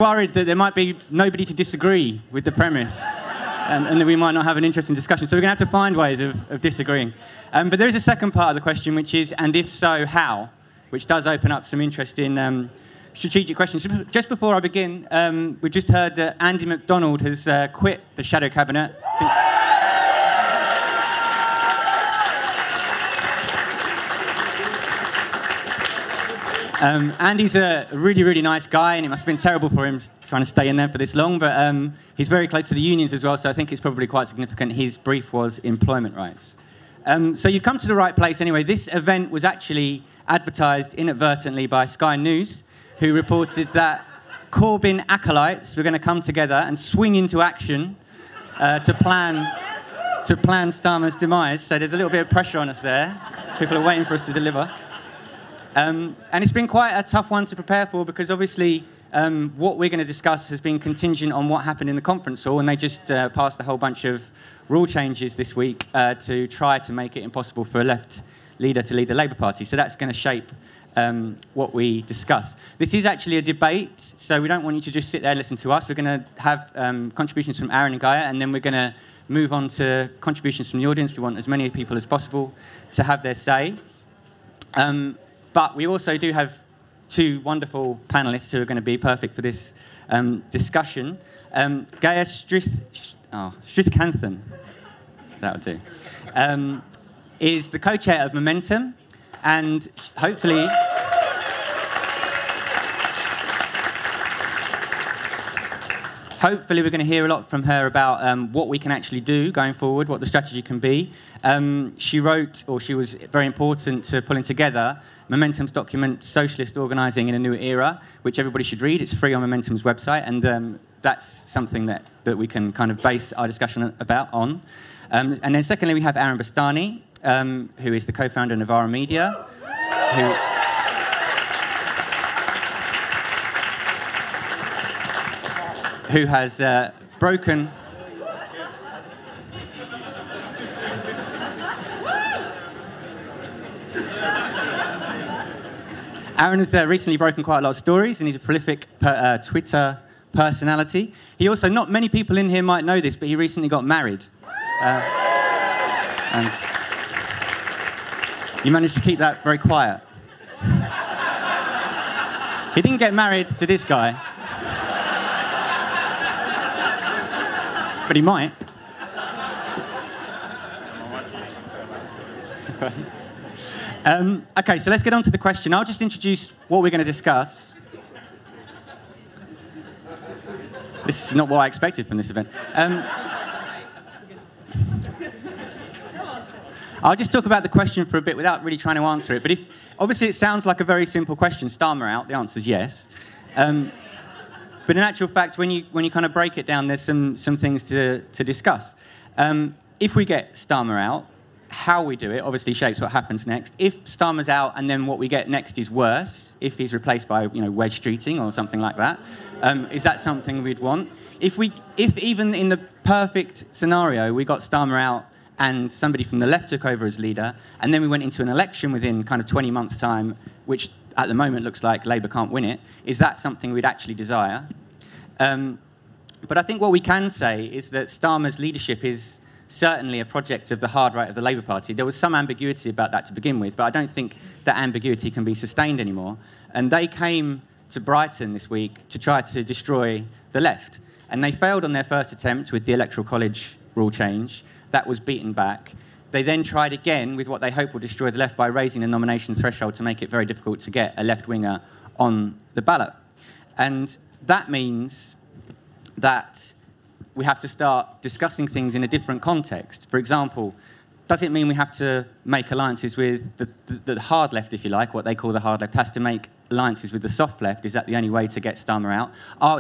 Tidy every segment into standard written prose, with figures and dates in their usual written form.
worried that there might be nobody to disagree with the premise, and that we might not have an interesting discussion. So we're going to have to find ways of disagreeing. But there is a second part of the question, which is, and if so, how? Which does open up some interesting strategic questions. Just before I begin, we just heard that Andy MacDonald has quit the Shadow Cabinet. Andy's a really, really nice guy, and it must have been terrible for him trying to stay in there for this long, but he's very close to the unions as well, so I think it's probably quite significant. His brief was employment rights. So you've come to the right place anyway. This event was actually advertised inadvertently by Sky News, who reported that Corbyn acolytes were going to come together and swing into action to plan Starmer's demise. So there's a little bit of pressure on us there. People are waiting for us to deliver. And it's been quite a tough one to prepare for because obviously what we're going to discuss has been contingent on what happened in the conference hall, and they just passed a whole bunch of rule changes this week to try to make it impossible for a left leader to lead the Labour Party. So that's going to shape what we discuss. This is actually a debate, so we don't want you to just sit there and listen to us. We're going to have contributions from Aaron and Gaya, and then we're going to move on to contributions from the audience. We want as many people as possible to have their say. But we also do have two wonderful panellists who are going to be perfect for this discussion. Gaya Sriskanthan, that'll do, is the co-chair of Momentum, and hopefully we're going to hear a lot from her about what we can actually do going forward, what the strategy can be. She wrote, or she was very important to pulling together Momentum's document, Socialist Organising in a New Era, which everybody should read. It's free on Momentum's website, and that's something that we can kind of base our discussion on. And then secondly, we have Aaron Bastani, who is the co-founder of Novara Media, who has broken... Aaron has recently broken quite a lot of stories, and he's a prolific Twitter personality. He also, not many people in here might know this, but he recently got married. And you managed to keep that very quiet. He didn't get married to this guy. But he might. OK, so let's get on to the question. I'll just introduce what we're going to discuss. This is not what I expected from this event. I'll just talk about the question for a bit without really trying to answer it. But obviously, it sounds like a very simple question. Starmer out, the answer is yes. But in actual fact, when you kind of break it down, there's some things to discuss. If we get Starmer out, how we do it obviously shapes what happens next. If Starmer's out and then what we get next is worse, if he's replaced by wedge streeting or something like that, is that something we'd want? If even in the perfect scenario we got Starmer out and somebody from the left took over as leader, and then we went into an election within kind of 20 months' time, which at the moment looks like Labour can't win it, is that something we'd actually desire? But I think what we can say is that Starmer's leadership is certainly a project of the hard right of the Labour Party. There was some ambiguity about that to begin with, but I don't think that ambiguity can be sustained anymore. And they came to Brighton this week to try to destroy the left. And they failed on their first attempt with the Electoral College rule change. That was beaten back. They then tried again with what they hope will destroy the left by raising the nomination threshold to make it very difficult to get a left-winger on the ballot. And that means that we have to start discussing things in a different context. For example, does it mean we have to make alliances with the hard left, if you like, what they call the hard left, has to make alliances with the soft left? Is that the only way to get Starmer out?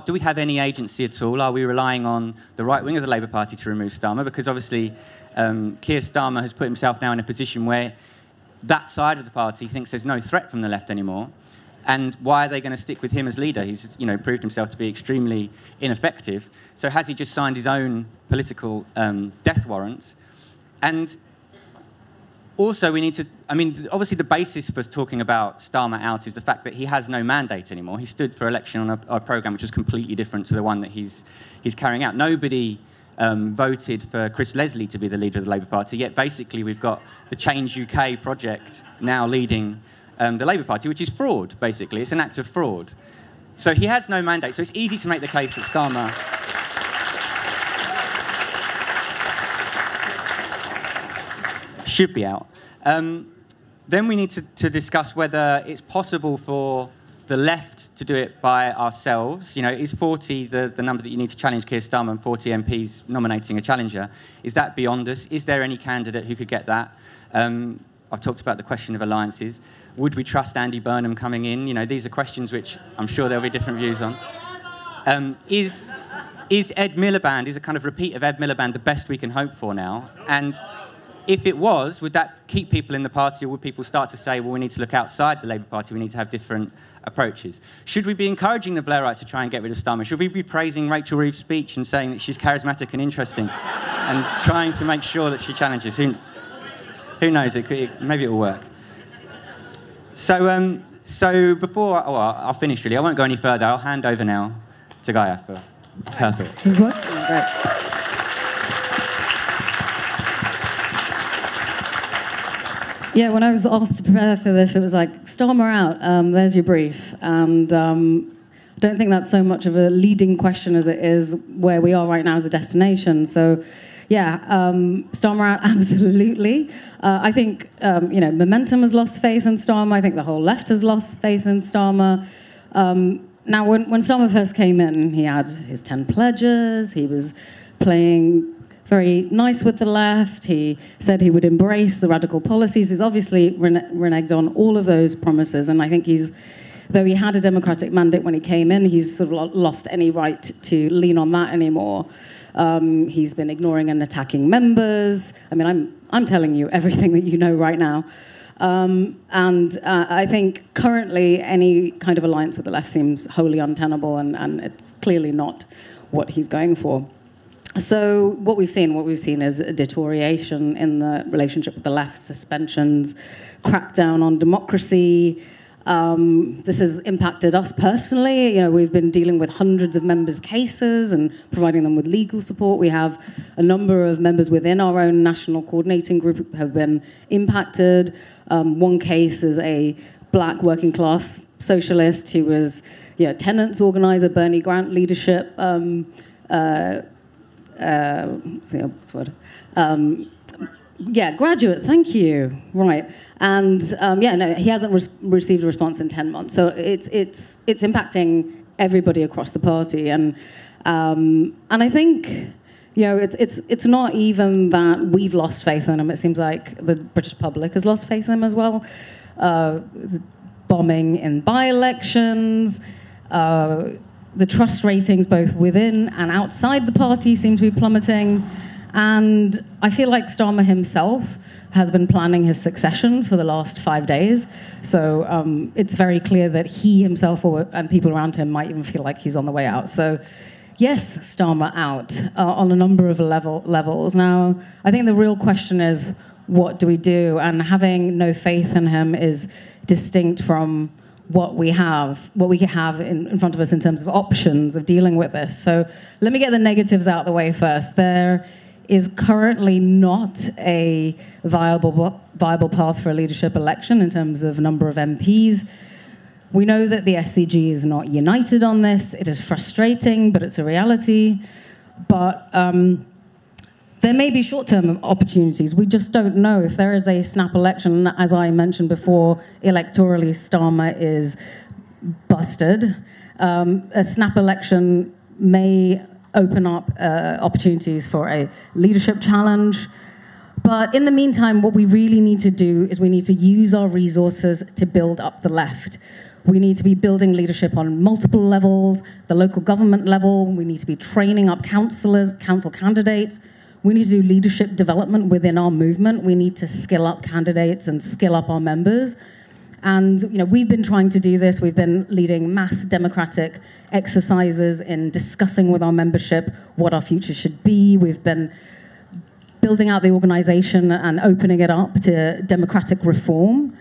Do we have any agency at all? Are we relying on the right wing of the Labour Party to remove Starmer? Because obviously Keir Starmer has put himself now in a position where that side of the party thinks there's no threat from the left anymore. And why are they going to stick with him as leader? He's proved himself to be extremely ineffective. So has he just signed his own political death warrant? And Also, we need to, I mean, obviously the basis for talking about Starmer out is the fact that he has no mandate anymore. He stood for election on a programme which was completely different to the one that he's carrying out. Nobody voted for Chris Leslie to be the leader of the Labour Party, yet basically we've got the Change UK project now leading the Labour Party, which is fraud, basically. It's an act of fraud. So he has no mandate, so it's easy to make the case that Starmer should be out. Then we need to discuss whether it's possible for the left to do it by ourselves. You know, is 40 the number that you need to challenge Keir Starmer and 40 MPs nominating a challenger? Is that beyond us? Is there any candidate who could get that? I've talked about the question of alliances. Would we trust Andy Burnham coming in? You know, these are questions which I'm sure there'll be different views on. Is Ed Miliband, is a kind of repeat of Ed Miliband the best we can hope for now? And if it was, would that keep people in the party, or would people start to say, well, we need to look outside the Labour Party, we need to have different approaches? Should we be encouraging the Blairites to try and get rid of Starmer? Should we be praising Rachel Reeve's speech and saying that she's charismatic and interesting and trying to make sure that she challenges? Who knows? Maybe it will work. So before, I'll finish really. I won't go any further. I'll hand over now to Gaya for her thoughts. This is what? Great. Yeah, when I was asked to prepare for this, it was like, Starmer out, there's your brief. And I don't think that's so much of a leading question as it is where we are right now as a destination. So, yeah, Starmer out, absolutely. I think, you know, Momentum has lost faith in Starmer. I think the whole left has lost faith in Starmer. Now, when Starmer first came in, he had his 10 pledges. He was playing very nice with the left. He said he would embrace the radical policies. He's obviously reneged on all of those promises. And I think though he had a democratic mandate when he came in, he's sort of lost any right to lean on that anymore. He's been ignoring and attacking members. I mean, I'm telling you everything that you know right now. I think currently any kind of alliance with the left seems wholly untenable, and it's clearly not what he's going for. So what we've seen is a deterioration in the relationship with the left, suspensions, crackdown on democracy. This has impacted us personally. You know, we've been dealing with hundreds of members' cases and providing them with legal support. We have a number of members within our own national coordinating group who have been impacted. One case is a black working class socialist who was, you know, tenants organizer, Bernie Grant leadership. What's the word? Yeah, graduate, thank you. Right. And yeah, no, he hasn't received a response in 10 months. So it's impacting everybody across the party. And I think, you know, it's not even that we've lost faith in him. It seems like the British public has lost faith in him as well. Bombing in by-elections, the trust ratings both within and outside the party seem to be plummeting. And I feel like Starmer himself has been planning his succession for the last 5 days. So it's very clear that he himself and people around him might even feel like he's on the way out. So yes, Starmer out on a number of levels. Now, I think the real question is, what do we do? And having no faith in him is distinct from what we have in front of us in terms of options of dealing with this. So let me get the negatives out of the way first. There is currently not a viable path for a leadership election in terms of number of MPs. We know that the SCG is not united on this. It is frustrating, but it's a reality. But there may be short-term opportunities. We just don't know. If there is a snap election, as I mentioned before, electorally, Starmer is busted. A snap election may open up opportunities for a leadership challenge. But in the meantime, what we really need to do is we need to use our resources to build up the left. We need to be building leadership on multiple levels, the local government level. We need to be training up councillors, council candidates. We need to do leadership development within our movement. We need to skill up candidates and skill up our members. And you know, we've been trying to do this. We've been leading mass democratic exercises in discussing with our membership what our future should be. We've been building out the organisation and opening it up to democratic reform.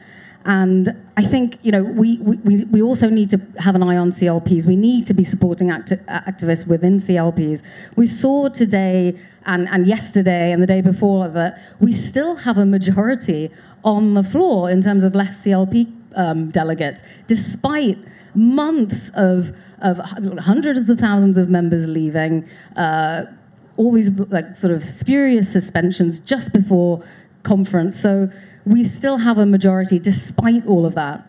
And I think, we also need to have an eye on CLPs. We need to be supporting activists within CLPs. We saw today and yesterday and the day before that we still have a majority on the floor in terms of left CLP delegates, despite months of hundreds of thousands of members leaving, all these sort of spurious suspensions just before conference. So we still have a majority despite all of that.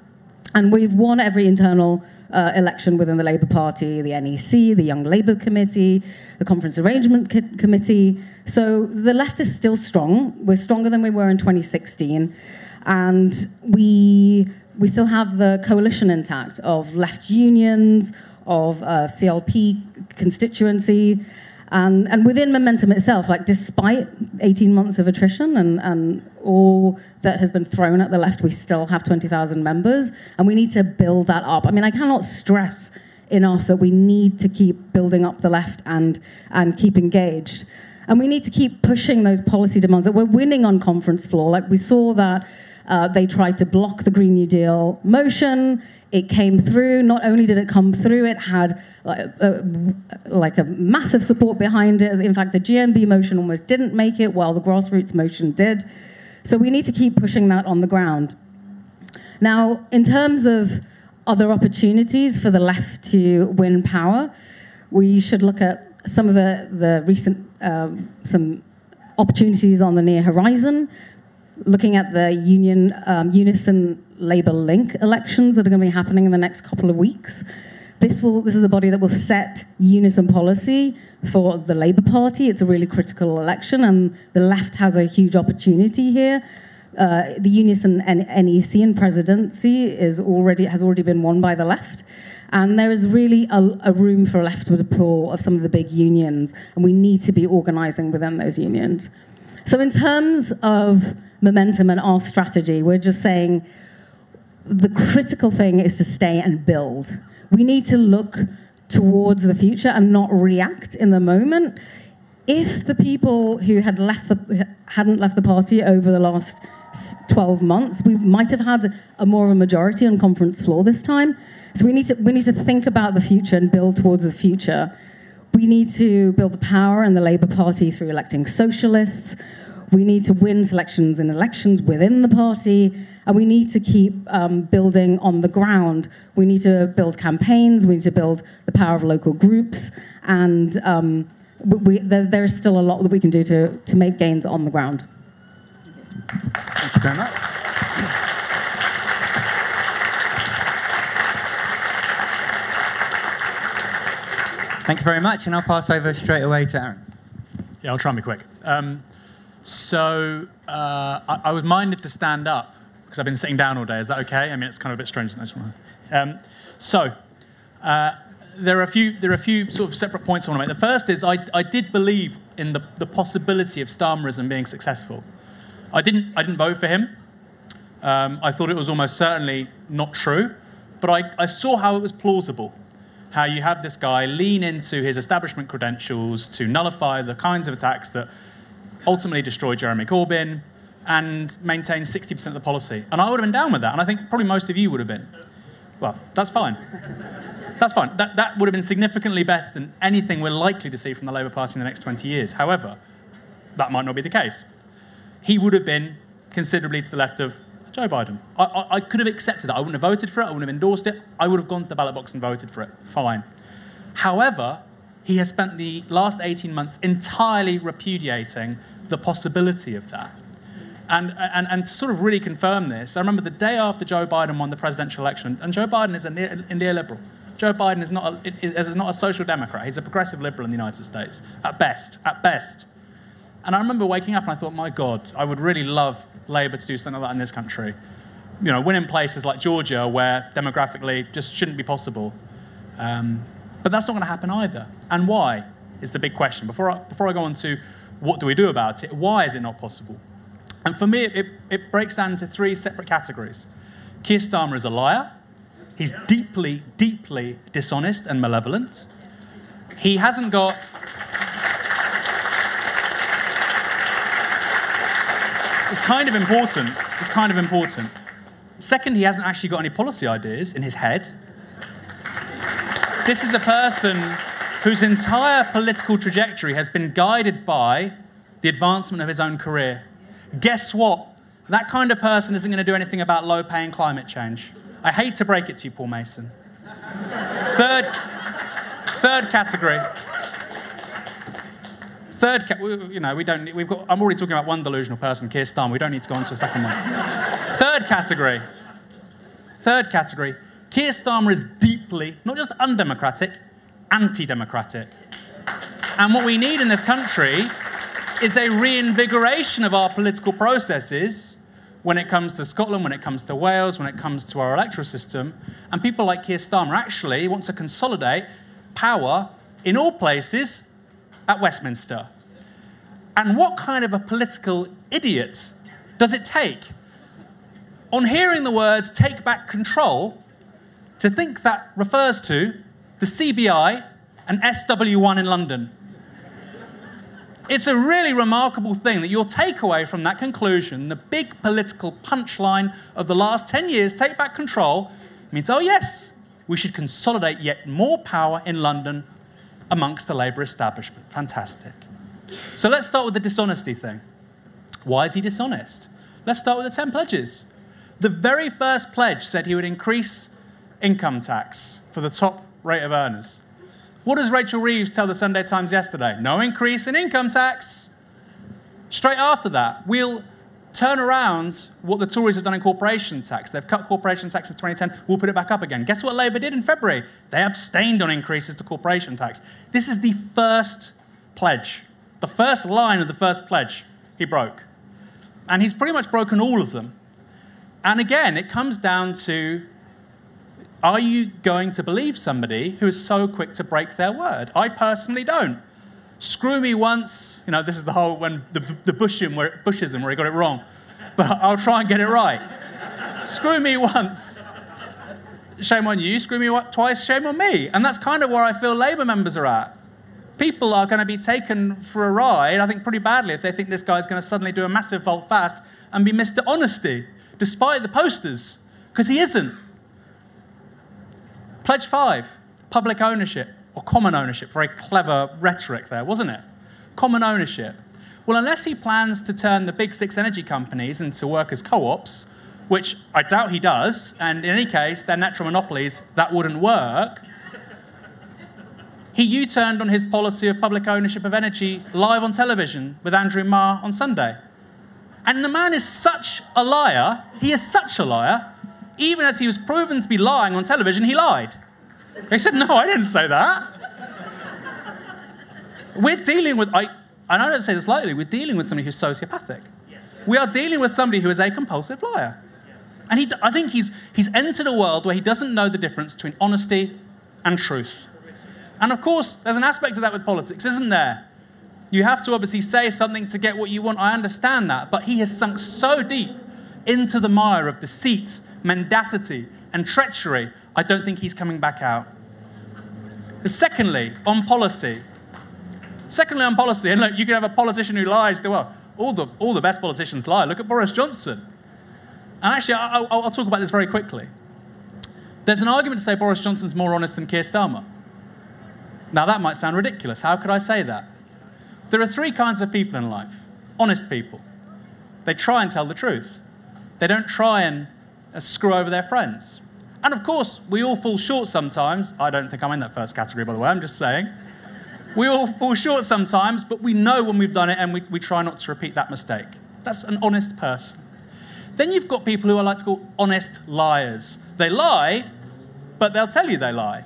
And we've won every internal election within the Labour Party, the NEC, the Young Labour Committee, the Conference Arrangement Committee. So the left is still strong. We're stronger than we were in 2016. And we still have the coalition intact of left unions, of CLP constituency. And within Momentum itself, despite 18 months of attrition and all that has been thrown at the left, we still have 20,000 members, and we need to build that up. I mean, I cannot stress enough that we need to keep building up the left and keep engaged. And we need to keep pushing those policy demands that we're winning on conference floor. We saw that they tried to block the Green New Deal motion. It came through. Not only did it come through, it had a massive support behind it. In fact, the GMB motion almost didn't make it, while the grassroots motion did. So we need to keep pushing that on the ground. Now, in terms of other opportunities for the left to win power, we should look at some of the recent some opportunities on the near horizon. Looking at the Unison Labour Link elections that are going to be happening in the next couple of weeks. This is a body that will set unison policy for the Labour Party. It's a really critical election, and the left has a huge opportunity here. The Unison NEC and presidency has already been won by the left, and there is really a room for a leftward pull of some of the big unions, and we need to be organising within those unions. So in terms of Momentum and our strategy, we're just saying the critical thing is to stay and build. We need to look towards the future and not react in the moment. If the people who hadn't left the party over the last 12 months, we might have had more of a majority on conference floor this time. So we need to think about the future and build towards the future. We need to build the power in the Labour Party through electing socialists. We need to win selections in elections within the party, and we need to keep building on the ground. We need to build campaigns, we need to build the power of local groups, and there's still a lot that we can do to make gains on the ground. Thank you very much. Thank you very much, and I'll pass over straight away to Aaron. Yeah, I'll try and be quick. I was minded to stand up because I've been sitting down all day. Is that okay? I mean, it's kind of a bit strange. There are a few sort of separate points I want to make. The first is I did believe in the possibility of Starmerism being successful. I didn't vote for him. I thought it was almost certainly not true, but I saw how it was plausible. How you have this guy lean into his establishment credentials to nullify the kinds of attacks that ultimately destroyed Jeremy Corbyn and maintain 60% of the policy. And I would have been down with that, and I think probably most of you would have been. Well, that's fine. That's fine. That would have been significantly better than anything we're likely to see from the Labour Party in the next 20 years. However, that might not be the case. He would have been considerably to the left of Joe Biden. I could have accepted that. I wouldn't have voted for it. I wouldn't have endorsed it. I would have gone to the ballot box and voted for it. Fine. However, he has spent the last 18 months entirely repudiating the possibility of that. And to sort of really confirm this, I remember the day after Joe Biden won the presidential election, and Joe Biden is a neoliberal. Joe Biden is not a social democrat. He's a progressive liberal in the United States, at best. And I remember waking up and I thought, my God, I would really love Labour to do something like that in this country. You know, win in places like Georgia where demographically just shouldn't be possible. But that's not going to happen either. And why is the big question. Before I go on to what do we do about it, why is it not possible? And for me, it breaks down into three separate categories. Keir Starmer is a liar. He's deeply, deeply dishonest and malevolent. He hasn't got... It's kind of important. It's kind of important. Second, he hasn't actually got any policy ideas in his head. This is a person whose entire political trajectory has been guided by the advancement of his own career. Guess what? That kind of person isn't going to do anything about low pay and climate change. I hate to break it to you, Paul Mason. Third category. I'm already talking about one delusional person, Keir Starmer. We don't need to go on to a second one. Third category. Keir Starmer is deeply, not just undemocratic, anti-democratic. And what we need in this country is a reinvigoration of our political processes when it comes to Scotland, when it comes to Wales, when it comes to our electoral system. And people like Keir Starmer actually want to consolidate power in all places at Westminster. And what kind of a political idiot does it take, on hearing the words "take back control," to think that refers to the CBI and SW1 in London? It's a really remarkable thing that your takeaway from that conclusion, the big political punchline of the last 10 years, take back control, means, oh yes, we should consolidate yet more power in London amongst the Labour establishment. Fantastic. So let's start with the dishonesty thing. Why is he dishonest? Let's start with the 10 pledges. The very first pledge said he would increase income tax for the top rate of earners. What does Rachel Reeves tell the Sunday Times yesterday? No increase in income tax. Straight after that, we'll turn around what the Tories have done in corporation tax. They've cut corporation tax in 2010. We'll put it back up again. Guess what Labour did in February? They abstained on increases to corporation tax. This is the first pledge. The first line of the first pledge he broke. And he's pretty much broken all of them. And again, it comes down to, are you going to believe somebody who is so quick to break their word? I don't. Screw me once. You know, this is the whole, when the Bushism where he got it wrong. But I'll try and get it right. Screw me once. Shame on you. Screw me twice. Shame on me. And that's kind of where I feel Labour members are at. People are going to be taken for a ride, I think, pretty badly if they think this guy's going to suddenly do a massive volte-face and be Mr. Honesty, despite the posters, because he isn't. Pledge 5, public ownership, or common ownership. Very clever rhetoric there, wasn't it? Common ownership. Well, unless he plans to turn the big 6 energy companies into workers' co-ops, which I doubt he does, and in any case, they're natural monopolies, that wouldn't work. He U-turned on his policy of public ownership of energy live on television with Andrew Marr on Sunday. And the man is such a liar, he is such a liar, even as he was proven to be lying on television, he lied. He said, no, I didn't say that. We're dealing with, and I don't say this lightly, we're dealing with somebody who's sociopathic. Yes. We are dealing with somebody who is a compulsive liar. Yes. And I think he's entered a world where he doesn't know the difference between honesty and truth. And of course, there's an aspect of that with politics, isn't there? You have to obviously say something to get what you want. I understand that. But he has sunk so deep into the mire of deceit, mendacity, and treachery, I don't think he's coming back out. Secondly, on policy, and look, you can have a politician who lies. Well, all the best politicians lie. Look at Boris Johnson. And actually, I'll talk about this very quickly. There's an argument to say Boris Johnson's more honest than Keir Starmer. Now, that might sound ridiculous. How could I say that? There are 3 kinds of people in life. Honest people. They try and tell the truth. They don't try and screw over their friends. And of course, we all fall short sometimes. I don't think I'm in that first category, by the way. I'm just saying. We all fall short sometimes, but we know when we've done it, and we try not to repeat that mistake. That's an honest person. Then you've got people who I like to call honest liars. They lie, but they'll tell you they lie.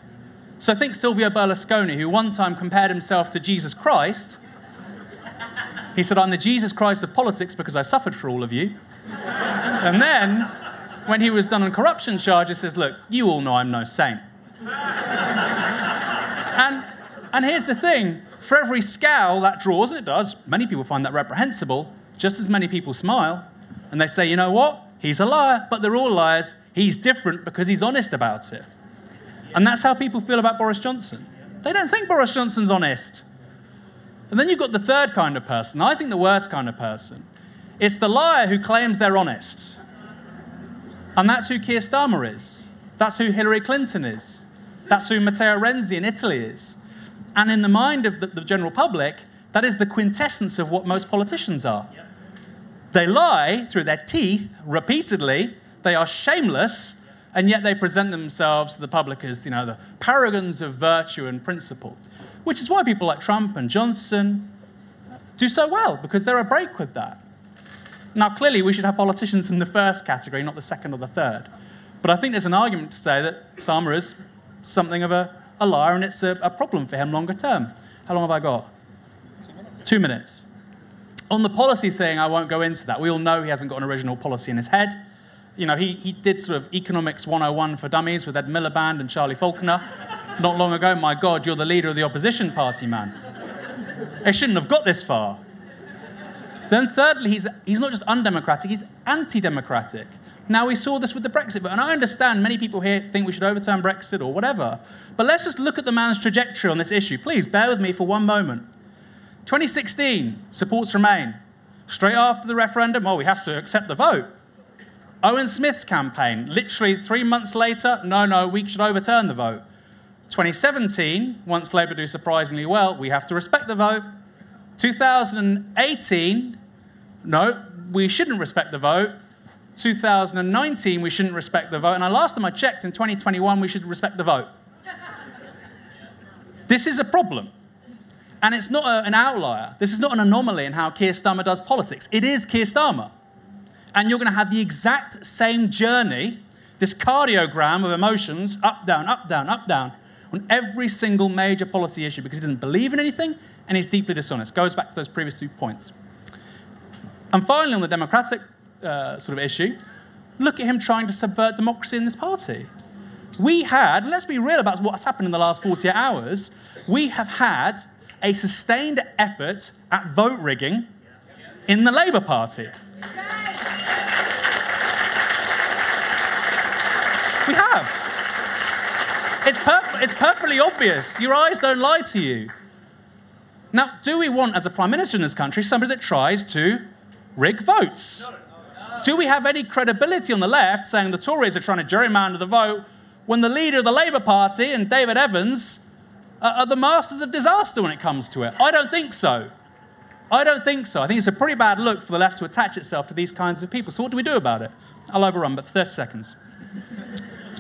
So think Silvio Berlusconi, who one time compared himself to Jesus Christ. He said, I'm the Jesus Christ of politics because I suffered for all of you. And then, when he was done on corruption charges, says, look, you all know I'm no saint. And here's the thing. For every scowl that draws, and it does, many people find that reprehensible, just as many people smile. And they say, you know what? He's a liar, but they're all liars. He's different because he's honest about it. And that's how people feel about Boris Johnson. They don't think Boris Johnson's honest. And then you've got the third kind of person. I think the worst kind of person It's the liar who claims they're honest. And that's who Keir Starmer is. That's who Hillary Clinton is. That's who Matteo Renzi in Italy is. And in the mind of the general public, that is the quintessence of what most politicians are. They lie through their teeth repeatedly. They are shameless, and yet they present themselves to the public as, the paragons of virtue and principle, which is why people like Trump and Johnson do so well, because they're a break with that. Now, clearly, we should have politicians in the first category, not the second or the third. But I think there's an argument to say that Starmer is something of a liar, and it's a problem for him longer term. How long have I got? 2 minutes. On the policy thing, I won't go into that. We all know he hasn't got an original policy in his head. He did sort of Economics 101 for Dummies with Ed Miliband and Charlie Faulkner not long ago. My God, you're the leader of the opposition party, man. They shouldn't have got this far. Then thirdly, he's not just undemocratic, he's anti-democratic. Now, we saw this with the Brexit vote, and I understand many people here think we should overturn Brexit or whatever, but let's just look at the man's trajectory on this issue. Please, bear with me for one moment. 2016, supports Remain. Straight after the referendum, we have to accept the vote. Owen Smith's campaign, literally 3 months later, no, we should overturn the vote. 2017, once Labour do surprisingly well, we have to respect the vote. 2018, no, we shouldn't respect the vote. 2019, we shouldn't respect the vote. And last time I checked, in 2021, we should respect the vote. This is a problem. And it's not an outlier. This is not an anomaly in how Keir Starmer does politics. It is Keir Starmer. And you're going to have the exact same journey, this cardiogram of emotions, up, down, up, down, up, down, on every single major policy issue, because he doesn't believe in anything and he's deeply dishonest. Goes back to those previous 2 points. And finally, on the democratic sort of issue, look at him trying to subvert democracy in this party. We had, let's be real about what's happened in the last 48 hours, we have had a sustained effort at vote rigging in the Labour Party. We have. It's perfectly obvious. Your eyes don't lie to you. Now, do we want, as a Prime Minister in this country, somebody that tries to rig votes? Do we have any credibility on the left saying the Tories are trying to gerrymander the vote when the leader of the Labour Party and David Evans are the masters of disaster when it comes to it? I don't think so. I don't think so. I think it's a pretty bad look for the left to attach itself to these kinds of people. So what do we do about it? I'll overrun, but 30 seconds.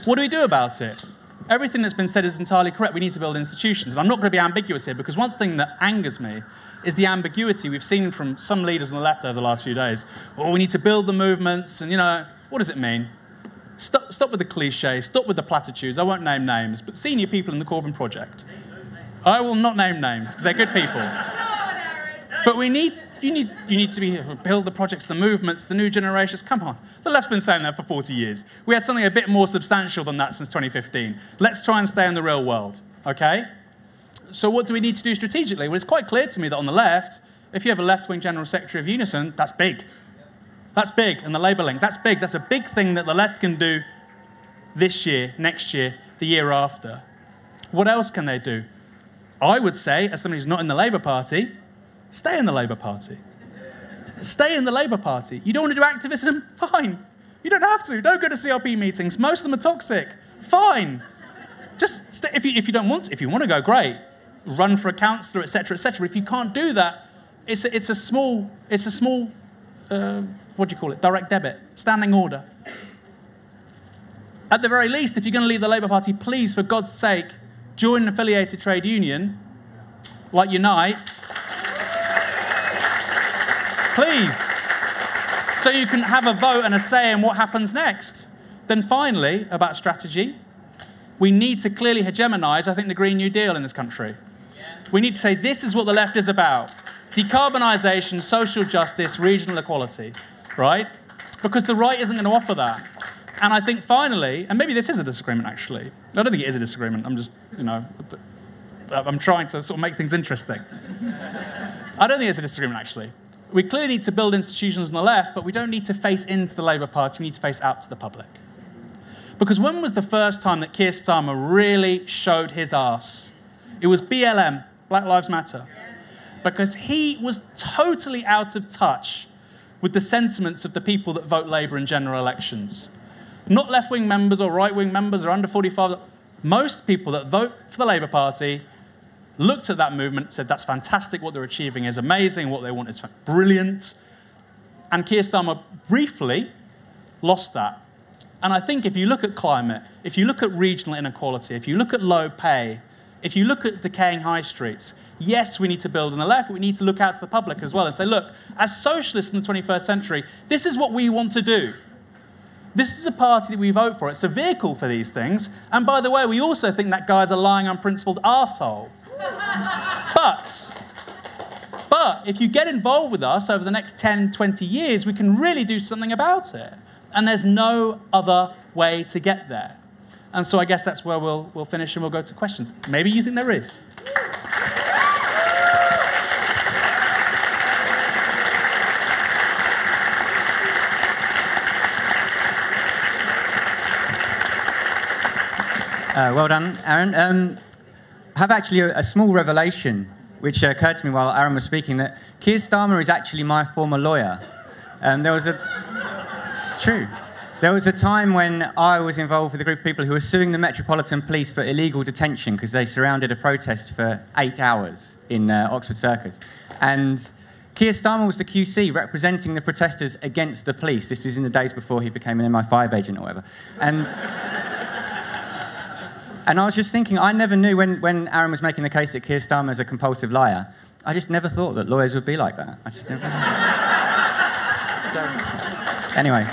What do we do about it? Everything that's been said is entirely correct. We need to build institutions. And I'm not going to be ambiguous here, because one thing that angers me is the ambiguity we've seen from some leaders on the left over the last few days. We need to build the movements, and, what does it mean? Stop with the cliches, stop with the platitudes. I won't name names, but senior people in the Corbyn project. I will not name names, because they're good people. But you need to build the projects, the movements, the new generations. Come on. The left's been saying that for 40 years. We had something a bit more substantial than that since 2015. Let's try and stay in the real world, okay? So what do we need to do strategically? Well, it's quite clear to me that on the left, if you have a left-wing General Secretary of Unison, that's big. That's big. And the Labour link, that's big. That's a big thing that the left can do this year, next year, the year after. What else can they do? I would say, as somebody who's not in the Labour Party, stay in the Labour Party. Stay in the Labour Party. You don't want to do activism? Fine. You don't have to. Don't go to CRP meetings. Most of them are toxic. Fine. Just stay. If you don't want to, if you want to go, great. Run for a councillor, etc., etc. If you can't do that, it's a small what do you call it? Direct debit, standing order. At the very least, if you're going to leave the Labour Party, please, for God's sake, join an affiliated trade union like Unite. Please, so you can have a vote and a say in what happens next. Then finally, about strategy, we need to clearly hegemonize, I think, the Green New Deal in this country. We need to say this is what the left is about. Decarbonisation, social justice, regional equality, right? Because the right isn't going to offer that. And I think finally, and maybe this is a disagreement actually. I don't think it is a disagreement. I'm just, I'm trying to sort of make things interesting. I don't think it's a disagreement actually. We clearly need to build institutions on the left, but we don't need to face into the Labour Party. We need to face out to the public. Because when was the first time that Keir Starmer really showed his arse? It was BLM, Black Lives Matter. Because he was totally out of touch with the sentiments of the people that vote Labour in general elections. Not left-wing members or right-wing members or under 45. Most people that vote for the Labour Party looked at that movement, said that's fantastic, what they're achieving is amazing, what they want is brilliant. And Keir Starmer briefly lost that. And I think if you look at climate, if you look at regional inequality, if you look at low pay, if you look at decaying high streets, yes, we need to build on the left, but we need to look out to the public as well and say, look, as socialists in the 21st century, this is what we want to do. This is a party that we vote for. It's a vehicle for these things. And by the way, we also think that guy's a lying, unprincipled arsehole. But if you get involved with us over the next 10, 20 years, we can really do something about it. And there's no other way to get there. And so I guess that's where we'll finish and we'll go to questions. Maybe you think there is. Well done, Aaron. I have actually a small revelation which occurred to me while Aaron was speaking, that Keir Starmer is actually my former lawyer. It's true. There was a time when I was involved with a group of people who were suing the Metropolitan Police for illegal detention because they surrounded a protest for 8 hours in Oxford Circus. And Keir Starmer was the QC representing the protesters against the police. This is in the days before he became an MI5 agent or whatever. And I was just thinking, I never knew when Aaron was making the case that Keir Starmer is a compulsive liar, I just never thought that lawyers would be like that. I just never So, anyway.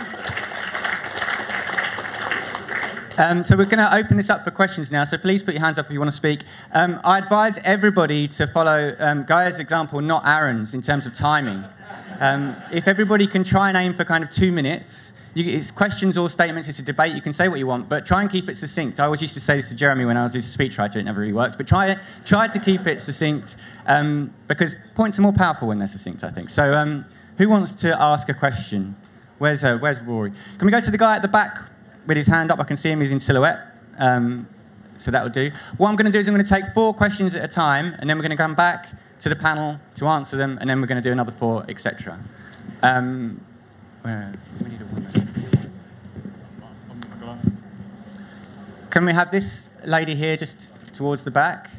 So we're going to open this up for questions now, so please put your hands up if you want to speak. I advise everybody to follow Gaya's example, not Aaron's, in terms of timing. If everybody can try and aim for kind of 2 minutes, it's questions or statements, it's a debate, you can say what you want, but try and keep it succinct. I always used to say this to Jeremy when I was his speechwriter, it never really works, but try to keep it succinct, because points are more powerful when they're succinct, I think. So who wants to ask a question? Where's Rory? Can we go to the guy at the back with his hand up? I can see him, he's in silhouette, so that'll do. What I'm going to do is I'm going to take 4 questions at a time, and then we're going to come back to the panel to answer them, and then we're going to do another 4, etc. We need a woman. Can we have this lady here just towards the back?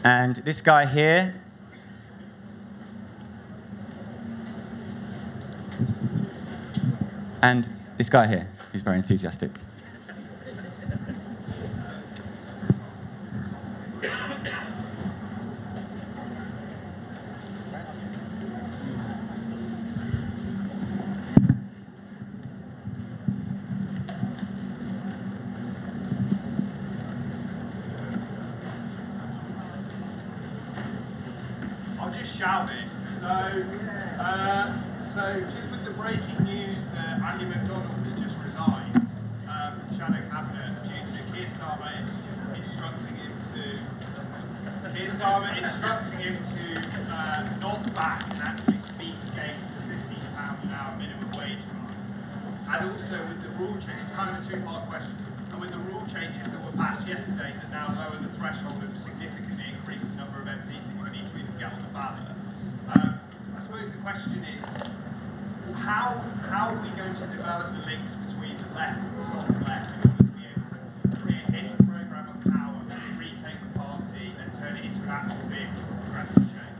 And this guy here. And this guy here, who's very enthusiastic. Shout it. So just with the breaking news that Andy McDonald has just resigned, Shadow Cabinet, due to Keir Starmer instructing him to not back and actually speak against the £15 an hour minimum wage rise. And also with the rule change, it's kind of a 2-part question. And with the rule changes that were passed yesterday that now lower the threshold and significantly increase the number of MPs that you need to even get on the ballot. I suppose the question is, how are we going to develop the links between the left and the soft left in order to be able to create any programme of power that can retake the party and turn it into an actual vehicle of progressive change?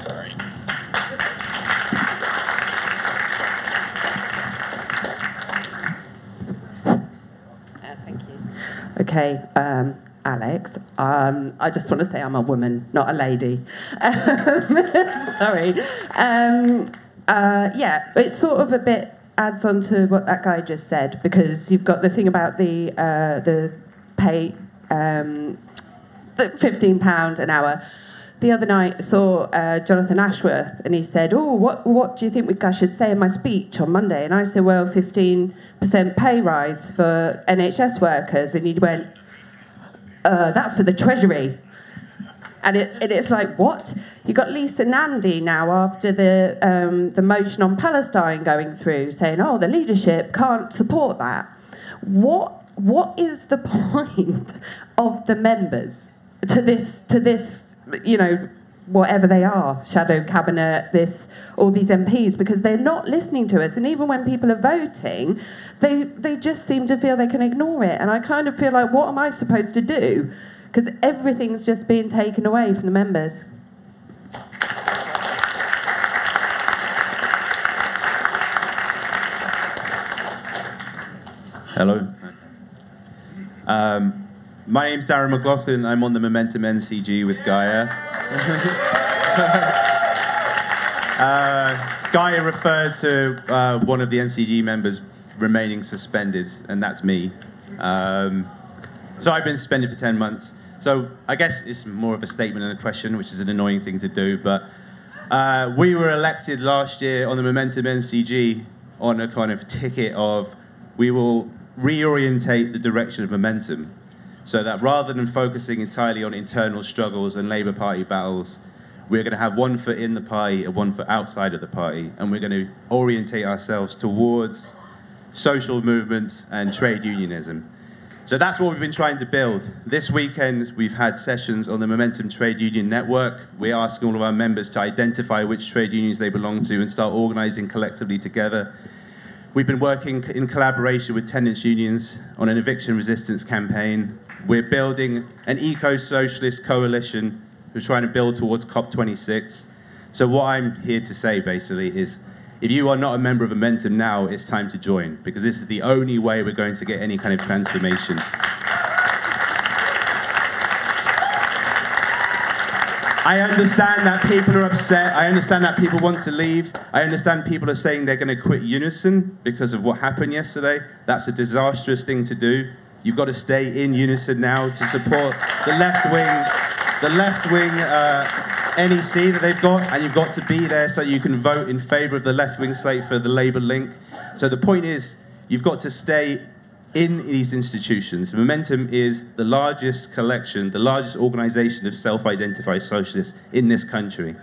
Sorry. Thank you. Okay. Alex, I just want to say I'm a woman, not a lady. Sorry. Yeah, it sort of a bit adds on to what that guy just said, because you've got the thing about the pay, the £15 an hour. The other night I saw Jonathan Ashworth, and he said, "Oh, what do you think I should say in my speech on Monday?" And I said, "Well, 15% pay rise for NHS workers," and he went, "That's for the Treasury." And it's like, what? You got Lisa Nandy now after the motion on Palestine going through, saying, "Oh, the leadership can't support that." What is the point of the members to this whatever they are, shadow cabinet, all these MPs, because they're not listening to us. And even when people are voting, they just seem to feel they can ignore it. And I kind of feel like, what am I supposed to do? Because everything's just being taken away from the members. Hello. My name's Darren McLaughlin. I'm on the Momentum NCG with Gaya. Gaya referred to one of the NCG members remaining suspended, and that's me. So I've been suspended for 10 months. So I guess it's more of a statement than a question, which is an annoying thing to do. But we were elected last year on the Momentum NCG on a kind of ticket of we will reorientate the direction of Momentum so that rather than focusing entirely on internal struggles and Labour Party battles, we're going to have one foot in the party and one foot outside of the party, and we're going to orientate ourselves towards social movements and trade unionism. So that's what we've been trying to build. This weekend, we've had sessions on the Momentum Trade Union Network. We're asking all of our members to identify which trade unions they belong to and start organising collectively together. We've been working in collaboration with tenants' unions on an eviction resistance campaign. We're building an eco-socialist coalition. We're trying to build towards COP26. So what I'm here to say, basically, is if you are not a member of Momentum now, it's time to join, because this is the only way we're going to get any kind of transformation. I understand that people are upset. I understand that people want to leave. I understand people are saying they're going to quit Unison because of what happened yesterday. That's a disastrous thing to do. You've got to stay in Unison now to support the left-wing NEC that they've got, and you've got to be there so you can vote in favour of the left-wing slate for the Labour link. So the point is, you've got to stay in these institutions. Momentum is the largest collection, the largest organisation of self-identified socialists in this country.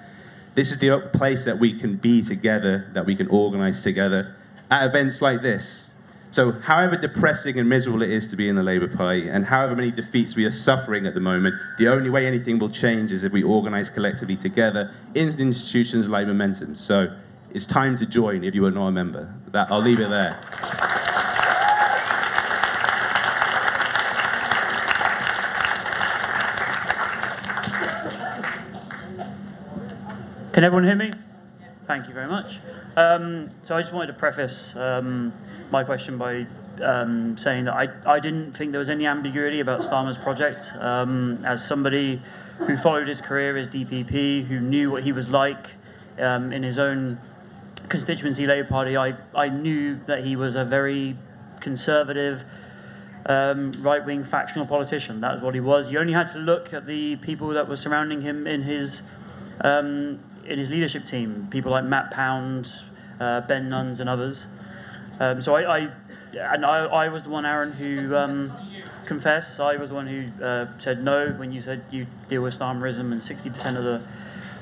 This is the place that we can be together, that we can organise together at events like this. So however depressing and miserable it is to be in the Labour Party, and however many defeats we are suffering at the moment, the only way anything will change is if we organise collectively together in institutions like Momentum. So it's time to join if you are not a member. I'll leave it there. Can everyone hear me? Thank you very much. So I just wanted to preface my question by saying that I didn't think there was any ambiguity about Starmer's project. As somebody who followed his career as DPP, who knew what he was like in his own constituency Labour Party, I knew that he was a very conservative, right-wing factional politician. That was what he was. You only had to look at the people that were surrounding him in his leadership team, people like Matt Pound, Ben Nunns, and others. So I was the one, Aaron, who confessed. I was the one who said no when you said you deal with Starmerism and 60% of the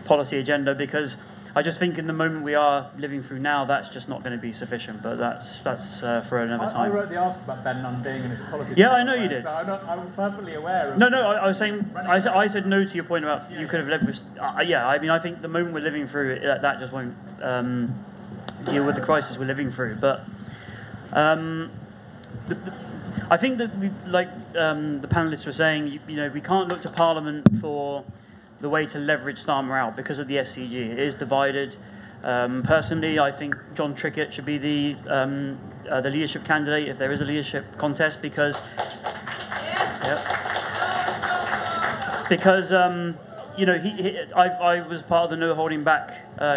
policy agenda, because I just think in the moment we are living through now, that's just not going to be sufficient. But that's for another time. I wrote the article about Ben Nunn being in his policy. Yeah, I know you did. So I'm perfectly aware of. No, I was saying I said no to your point about you could have lived with. Yeah, I mean I think the moment we're living through, that just won't deal with the crisis we're living through. But I think that the panelists were saying, we can't look to Parliament for the way to leverage Starmer out because of the SCG. It is divided. Personally, I think John Trickett should be the leadership candidate if there is a leadership contest, because I was part of the No Holding Back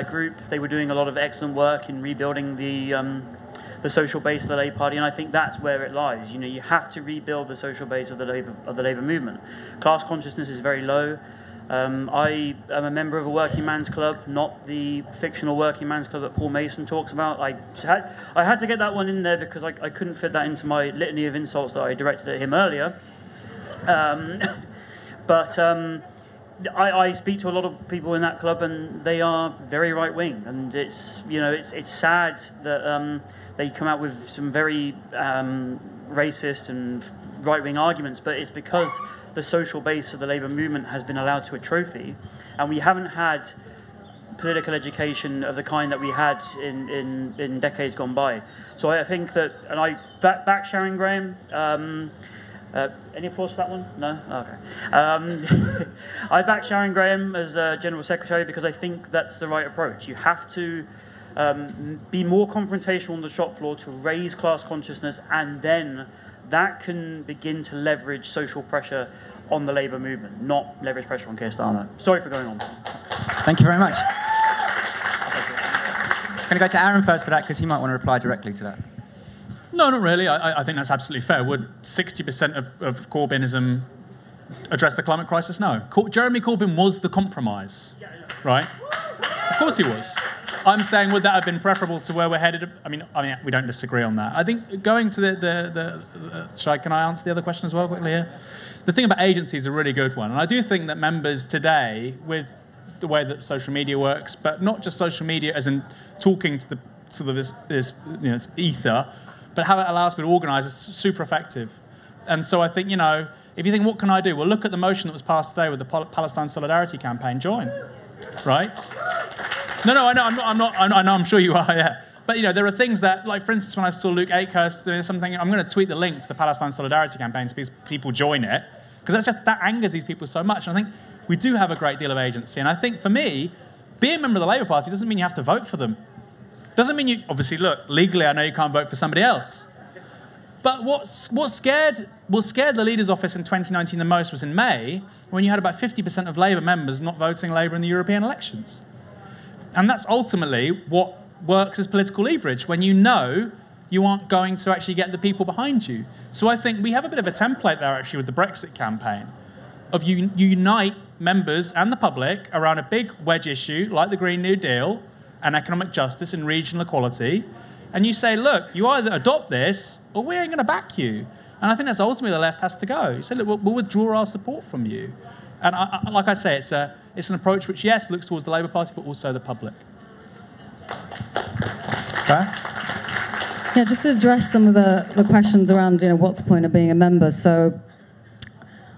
group. They were doing a lot of excellent work in rebuilding the social base of the Labour Party, and I think that's where it lies. You have to rebuild the social base of the Labour movement. Class consciousness is very low. I am a member of a working man's club, not the fictional working man's club that Paul Mason talks about. I had to get that one in there because I couldn't fit that into my litany of insults that I directed at him earlier. But I speak to a lot of people in that club, and they are very right wing, and it's sad that they come out with some very racist and right-wing arguments, but it's because the social base of the Labour movement has been allowed to atrophy, and we haven't had political education of the kind that we had in decades gone by. So I think that, and back Sharon Graham. Any applause for that one? No? Okay. I back Sharon Graham as General Secretary because I think that's the right approach. You have to be more confrontational on the shop floor to raise class consciousness, and then that can begin to leverage social pressure on the Labour movement, not leverage pressure on Keir Starmer. Sorry for going on. Thank you very much. I'm going to go to Aaron first for that, because he might want to reply directly to that. No, not really. I think that's absolutely fair. Would 60% of Corbynism address the climate crisis? No. Jeremy Corbyn was the compromise, right? Of course he was. I'm saying, would that have been preferable to where we're headed? I mean, we don't disagree on that. I think going to can I answer the other question as well quickly here? The thing about agency is a really good one, and I do think that members today, with the way that social media works, but not just social media as in talking to the sort of this ether, but how it allows people to organise is super effective. And so I think, if you think, what can I do? Well, look at the motion that was passed today with the Palestine Solidarity Campaign. Join, right? No, I know, I'm sure you are, yeah. But, there are things that, like, for instance, when I saw Luke Akehurst doing something, I'm going to tweet the link to the Palestine Solidarity Campaign so people join it, because that angers these people so much. And I think we do have a great deal of agency. And I think, for me, being a member of the Labour Party doesn't mean you have to vote for them. Doesn't mean you, obviously, look, legally I know you can't vote for somebody else. But what scared the leader's office in 2019 the most was in May, when you had about 50% of Labour members not voting Labour in the European elections. And that's ultimately what works as political leverage, when you know you aren't going to actually get the people behind you. So I think we have a bit of a template there, actually, with the Brexit campaign, of you unite members and the public around a big wedge issue like the Green New Deal and economic justice and regional equality, and you say, look, you either adopt this or we ain't going to back you. And I think that's ultimately the left has to go. You say, look, we'll withdraw our support from you. And like I say, it's an approach which, yes, looks towards the Labour Party, but also the public. Okay. Yeah, just to address some of the questions around, what's the point of being a member. So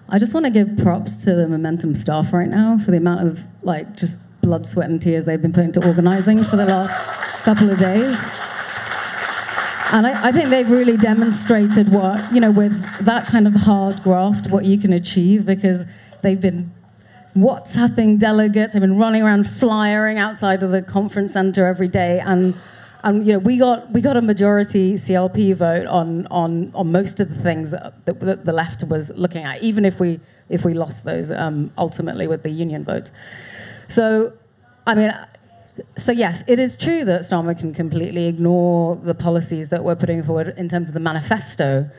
I just want to give props to the Momentum staff right now for the amount of, just blood, sweat and tears they've been put into organising for the last couple of days. And I think they've really demonstrated what, with that kind of hard graft, what you can achieve, because they've been WhatsApping delegates, they've been running around flyering outside of the conference centre every day, and we got a majority CLP vote on most of the things that the left was looking at, even if we lost those ultimately with the union votes. So yes, it is true that Starmer can completely ignore the policies that we're putting forward in terms of the manifesto,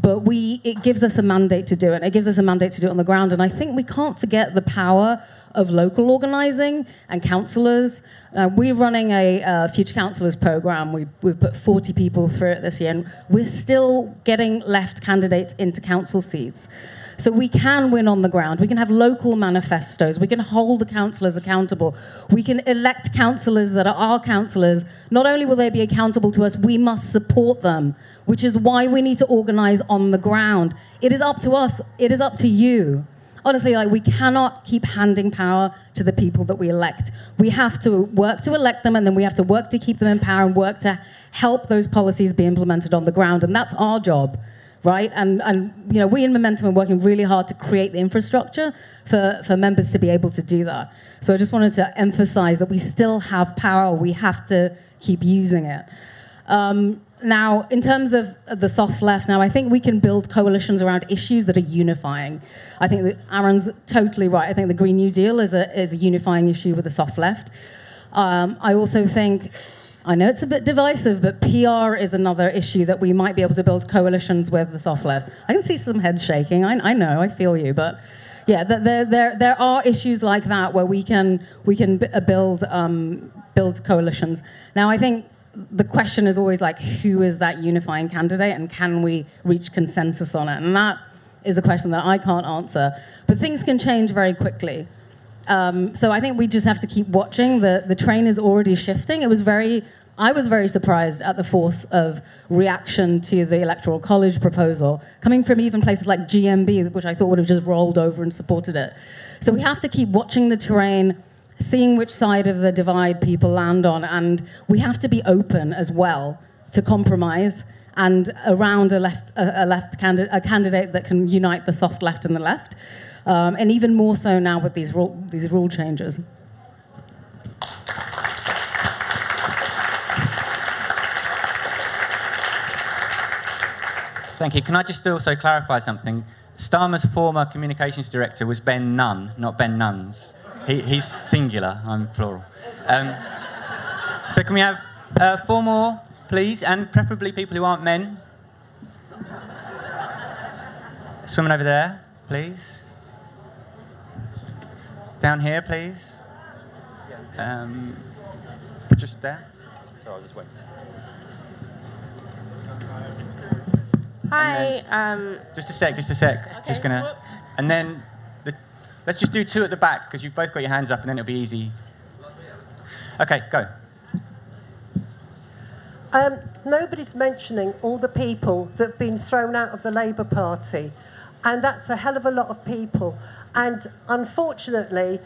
but it gives us a mandate to do it. It gives us a mandate to do it on the ground, and I think we can't forget the power of local organising and councillors. We're running a Future Councillors programme. We've put 40 people through it this year, and we're still getting left candidates into council seats. So we can win on the ground. We can have local manifestos. We can hold the councillors accountable. We can elect councillors that are our councillors. Not only will they be accountable to us, we must support them, which is why we need to organise on the ground. It is up to us. It is up to you. Honestly, we cannot keep handing power to the people that we elect. We have to work to elect them, and then we have to work to keep them in power and work to help those policies be implemented on the ground. And that's our job. Right, and we in Momentum are working really hard to create the infrastructure for members to be able to do that. So I just wanted to emphasise that we still have power. We have to keep using it. Now, in terms of the soft left, now I think we can build coalitions around issues that are unifying. I think that Aaron's totally right. I think the Green New Deal is a unifying issue with the soft left. I also think, I know it's a bit divisive, but PR is another issue that we might be able to build coalitions with the soft left. I can see some heads shaking. I know, I feel you, but yeah, there are issues like that where we can build coalitions. Now, I think the question is always who is that unifying candidate, and can we reach consensus on it? And that is a question that I can't answer. But things can change very quickly. So I think we just have to keep watching. The train is already shifting. It was very I was very surprised at the force of reaction to the Electoral College proposal, coming from even places like GMB, which I thought would have just rolled over and supported it. So we have to keep watching the terrain, seeing which side of the divide people land on, and we have to be open as well to compromise and around a candidate that can unite the soft left and the left, and even more so now with these rule changes. Thank you. Can I just also clarify something? Starmer's former communications director was Ben Nunn, not Ben Nunns. He's singular, I'm plural. So can we have 4 more, please, and preferably people who aren't men? This woman over there, please. Down here, please. Just there. So I'll just wait. Hi. Just a sec. Okay. Just gonna, and then let's just do 2 at the back because you've both got your hands up, and then it'll be easy. Okay, go. Nobody's mentioning all the people that have been thrown out of the Labour Party, and that's a hell of a lot of people. And unfortunately,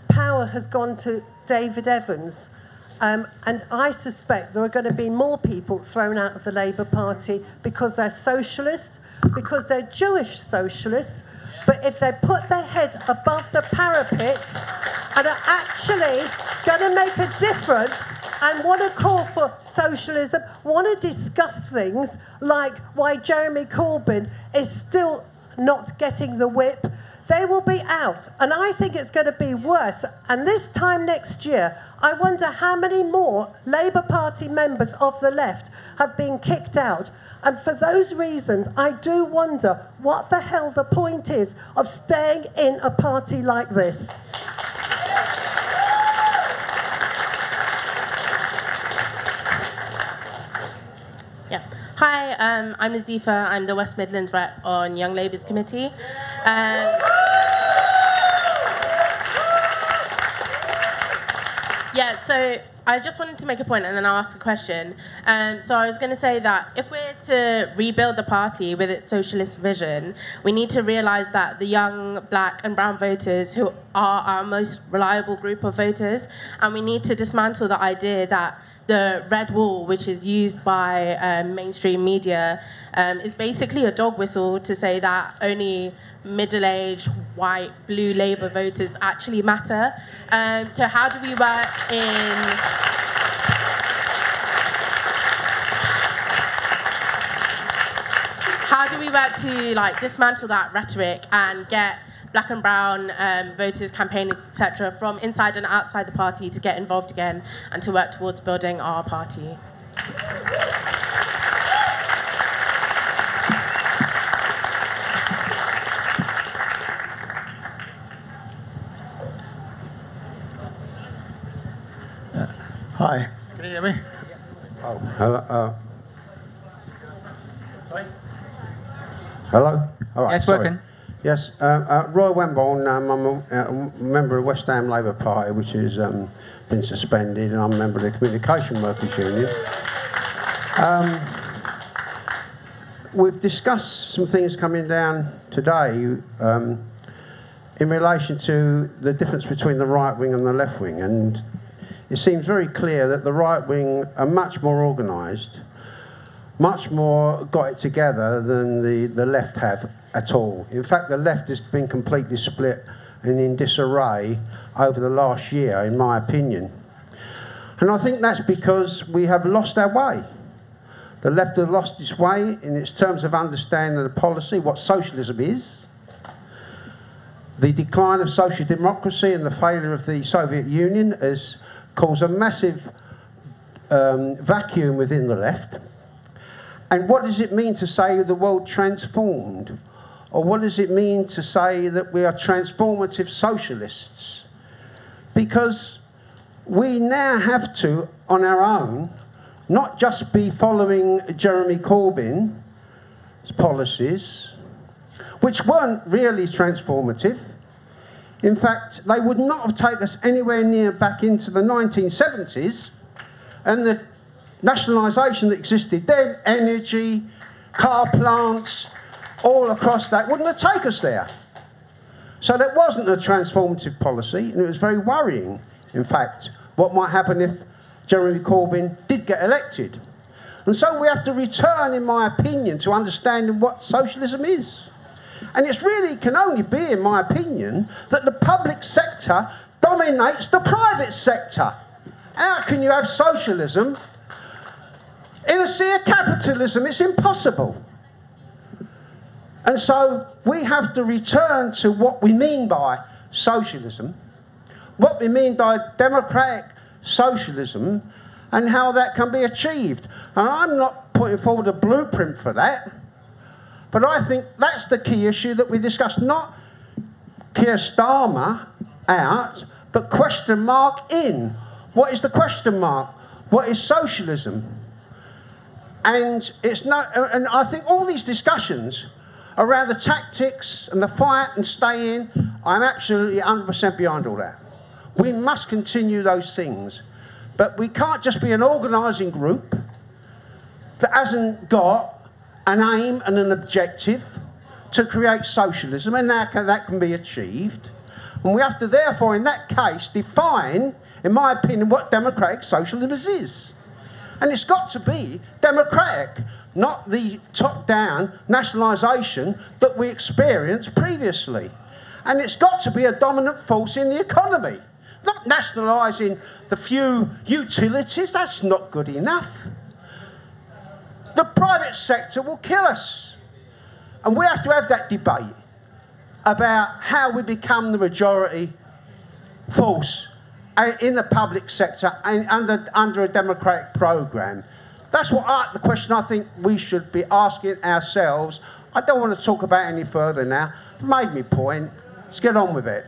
power has gone to David Evans. And I suspect there are going to be more people thrown out of the Labour Party because they're socialists, because they're Jewish socialists, but if they put their head above the parapet and are actually going to make a difference and want to call for socialism, want to discuss things like why Jeremy Corbyn is still not getting the whip, they will be out. And I think it's going to be worse. And this time next year, I wonder how many more Labour Party members of the left have been kicked out. And for those reasons, I do wonder what the hell the point is of staying in a party like this. Yeah. Hi, I'm Nazifa. I'm the West Midlands rep on Young Labour's committee. Yeah, so I just wanted to make a point and then I'll ask a question. So I was going to say that if we're to rebuild the party with its socialist vision, we need to realise that the young black and brown voters who are our most reliable group of voters, and we need to dismantle the idea that the red wall, which is used by mainstream media, is basically a dog whistle to say that only middle-aged, white, blue Labour voters actually matter. So how do we work to dismantle that rhetoric and get black and brown voters, campaigners, etc., from inside and outside the party to get involved again and to work towards building our party? Hi. Can you hear me? Oh, hello. Hello? All right, yes, sorry. working. Yes, Roy Wemborn, I'm a member of West Ham Labour Party, which has been suspended, and I'm a member of the Communication Workers Union. We've discussed some things coming down today in relation to the difference between the right wing and the left wing, and it seems very clear that the right wing are much more organised, much more got it together than the left have at all. In fact, the left has been completely split and in disarray over the last year, in my opinion. And I think that's because we have lost our way. The left has lost its way in its terms of understanding the policy, what socialism is, the decline of social democracy and the failure of the Soviet Union has caused a massive vacuum within the left. And what does it mean to say the world transformed? Or what does it mean to say that we are transformative socialists? Because we now have to, on our own, not just be following Jeremy Corbyn's policies, which weren't really transformative. In fact, they would not have taken us anywhere near back into the 1970s and the nationalisation that existed then, energy, car plants, all across that, wouldn't have taken us there. So that wasn't a transformative policy, and it was very worrying, in fact, what might happen if Jeremy Corbyn did get elected. And so we have to return, in my opinion, to understanding what socialism is. And it's really can only be, in my opinion, that the public sector dominates the private sector. How can you have socialism in a sea of capitalism? It's impossible. And so we have to return to what we mean by socialism, what we mean by democratic socialism, and how that can be achieved. And I'm not putting forward a blueprint for that, but I think that's the key issue that we discussed. Not Keir Starmer out, but question mark in. What is the question mark? What is socialism? And it's not. And I think all these discussions around the tactics and the fight and stay in, I'm absolutely 100% behind all that. We must continue those things. But we can't just be an organising group that hasn't got an aim and an objective to create socialism, and that can be achieved. And we have to therefore, in that case, define, in my opinion, what democratic socialism is. And it's got to be democratic, not the top-down nationalisation that we experienced previously. And it's got to be a dominant force in the economy, not nationalising the few utilities. That's not good enough. The private sector will kill us. And we have to have that debate about how we become the majority force in the public sector and under a democratic programme. That's the question I think we should be asking ourselves. I don't want to talk about it any further now. I've made my point. Let's get on with it.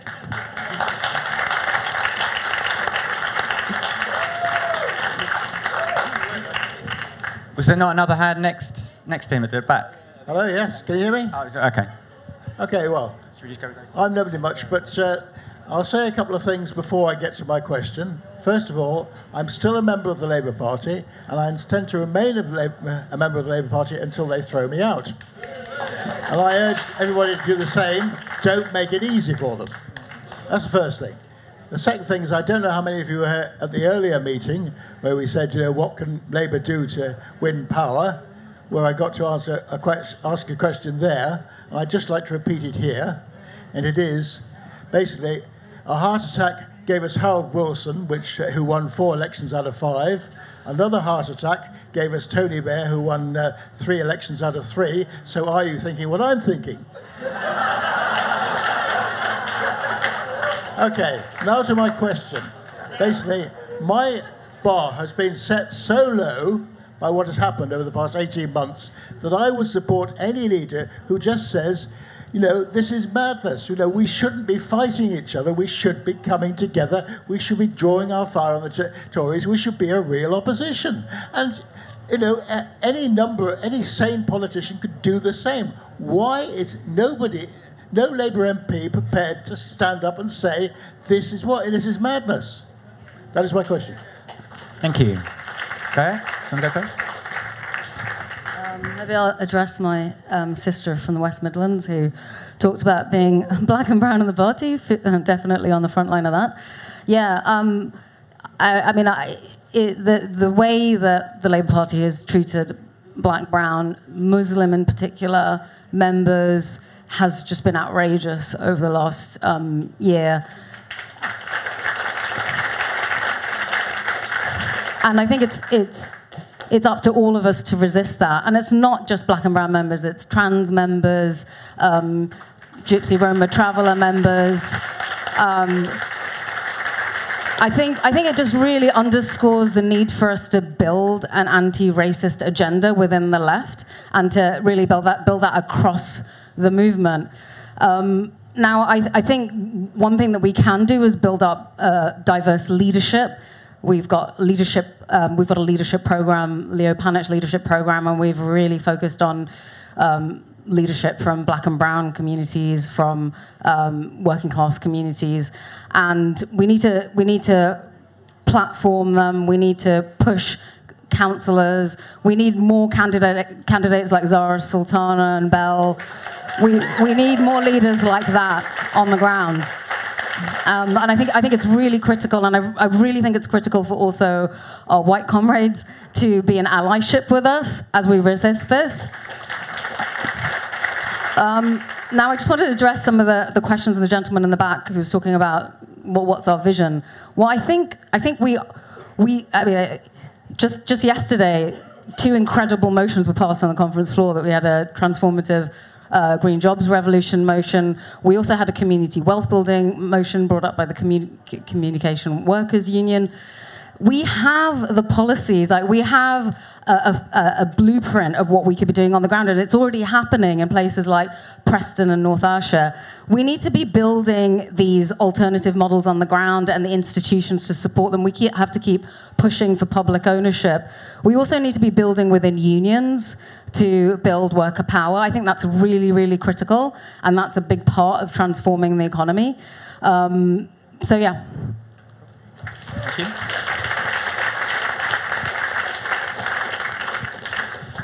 Was there not another hand next to him at the back? Hello, yes. Can you hear me? Oh, okay. Okay, well, should we just go? I'm nobody much, but I'll say a couple of things before I get to my question. First of all, I'm still a member of the Labour Party, and I intend to remain a member of the Labour Party until they throw me out. And I urge everybody to do the same. Don't make it easy for them. That's the first thing. The second thing is, I don't know how many of you were at the earlier meeting where we said, you know, what can Labour do to win power, where I got to ask a question there. And I'd just like to repeat it here. And it is, basically, a heart attack gave us Harold Wilson, who won 4 elections out of 5. Another heart attack gave us Tony Blair, who won 3 elections out of 3. So are you thinking what I'm thinking? Okay, now to my question. Basically, my bar has been set so low by what has happened over the past 18 months that I would support any leader who just says, you know, this is madness. You know, we shouldn't be fighting each other. We should be coming together. We should be drawing our fire on the Tories. We should be a real opposition. And, you know, any sane politician could do the same. Why is no Labour MP prepared to stand up and say, this is madness? That is my question. Thank you. Gaya, you want to go first? Maybe I'll address my sister from the West Midlands who talked about being black and brown in the party, definitely on the front line of that. Yeah, the way that the Labour Party has treated black, brown, Muslim in particular members has just been outrageous over the last year. And I think it's up to all of us to resist that. And it's not just black and brown members, it's trans members, Gypsy Roma traveller members. I think it just really underscores the need for us to build an anti-racist agenda within the left and to really build that across the movement. Now, I think one thing that we can do is build up diverse leadership. We've got a leadership program, Leo Panic's leadership program, and we've really focused on leadership from black and brown communities, from working class communities, and we need to platform them. We need to push councillors. We need more candidates like Zara Sultana and Bell. We need more leaders like that on the ground. And I think it's really critical, and I really think it's critical for also our white comrades to be in allyship with us as we resist this. Now, I just wanted to address some of the questions of the gentleman in the back who was talking about what's our vision. Well, I think just yesterday, 2 incredible motions were passed on the conference floor. That we had a transformative Green Jobs Revolution motion. We also had a community wealth building motion brought up by the Communication Workers Union. We have the policies, like we have a blueprint of what we could be doing on the ground, and it's already happening in places like Preston and North Ayrshire. We need to be building these alternative models on the ground and the institutions to support them. We have to keep pushing for public ownership. We also need to be building within unions to build worker power. I think that's really, really critical, and that's a big part of transforming the economy. So yeah. Thank you.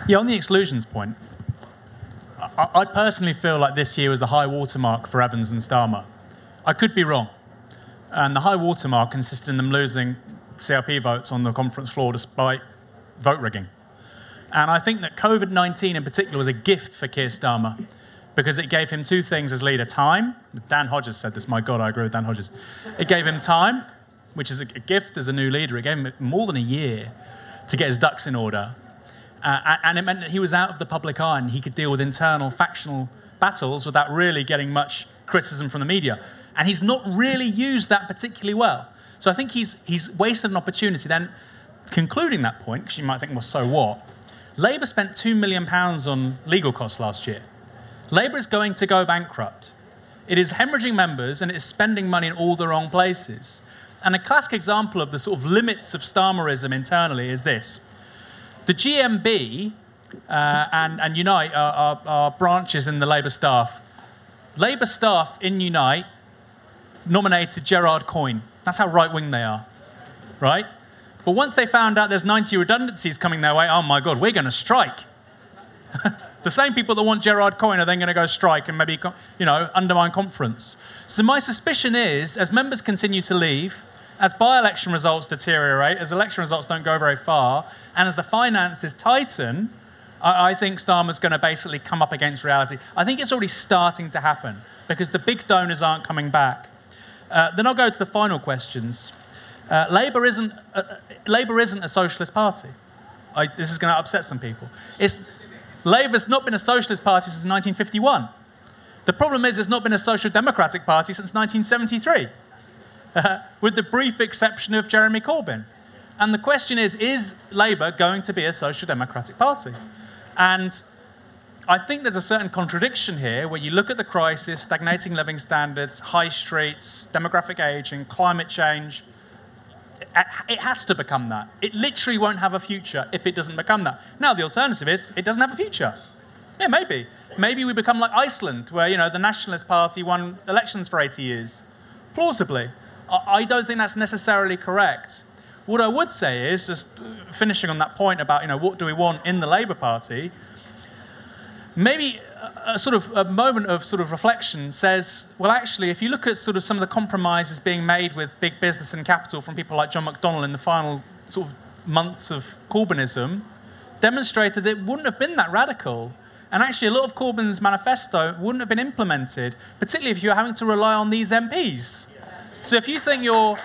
Yeah, on the exclusions point, I personally feel like this year was the high watermark for Evans and Starmer. I could be wrong. And the high watermark consisted in them losing CRP votes on the conference floor despite vote rigging. And I think that COVID-19 in particular was a gift for Keir Starmer because it gave him 2 things as leader. Time. Dan Hodges said this. My God, I agree with Dan Hodges. It gave him time, which is a gift as a new leader. It gave him more than a year to get his ducks in order. And it meant that he was out of the public eye and he could deal with internal factional battles without really getting much criticism from the media. And he's not really used that particularly well. So I think he's wasted an opportunity. Then, concluding that point, because you might think, well, so what? Labour spent £2 million on legal costs last year. Labour is going to go bankrupt. It is hemorrhaging members and it is spending money in all the wrong places. And a classic example of the sort of limits of Starmerism internally is this. The GMB and Unite are branches in the Labour staff. Labour staff in Unite nominated Gerard Coyne. That's how right-wing they are, right? But once they found out there's 90 redundancies coming their way, oh my God, we're going to strike. The same people that want Gerard Coyne are then going to go strike and maybe, undermine conference. So my suspicion is, as members continue to leave, as by-election results deteriorate, as election results don't go very far, and as the finances tighten, I think Starmer's going to basically come up against reality. I think it's already starting to happen because the big donors aren't coming back. Then I'll go to the final questions. Labour isn't a socialist party. This is going to upset some people. Labour's not been a socialist party since 1951. The problem is it's not been a social democratic party since 1973. With the brief exception of Jeremy Corbyn. And the question is Labour going to be a social democratic party? And I think there's a certain contradiction here where you look at the crisis, stagnating living standards, high streets, demographic ageing, climate change. It has to become that. It literally won't have a future if it doesn't become that. Now, the alternative is it doesn't have a future. Yeah, maybe. Maybe we become like Iceland, where, the Nationalist Party won elections for 80 years. Plausibly. I don't think that's necessarily correct. What I would say is, just finishing on that point about, what do we want in the Labour Party, maybe a moment of sort of reflection says, well, actually, if you look at sort of some of the compromises being made with big business and capital from people like John McDonnell in the final sort of months of Corbynism, demonstrated that it wouldn't have been that radical. And actually, a lot of Corbyn's manifesto wouldn't have been implemented, particularly if you're having to rely on these MPs. So if you think you're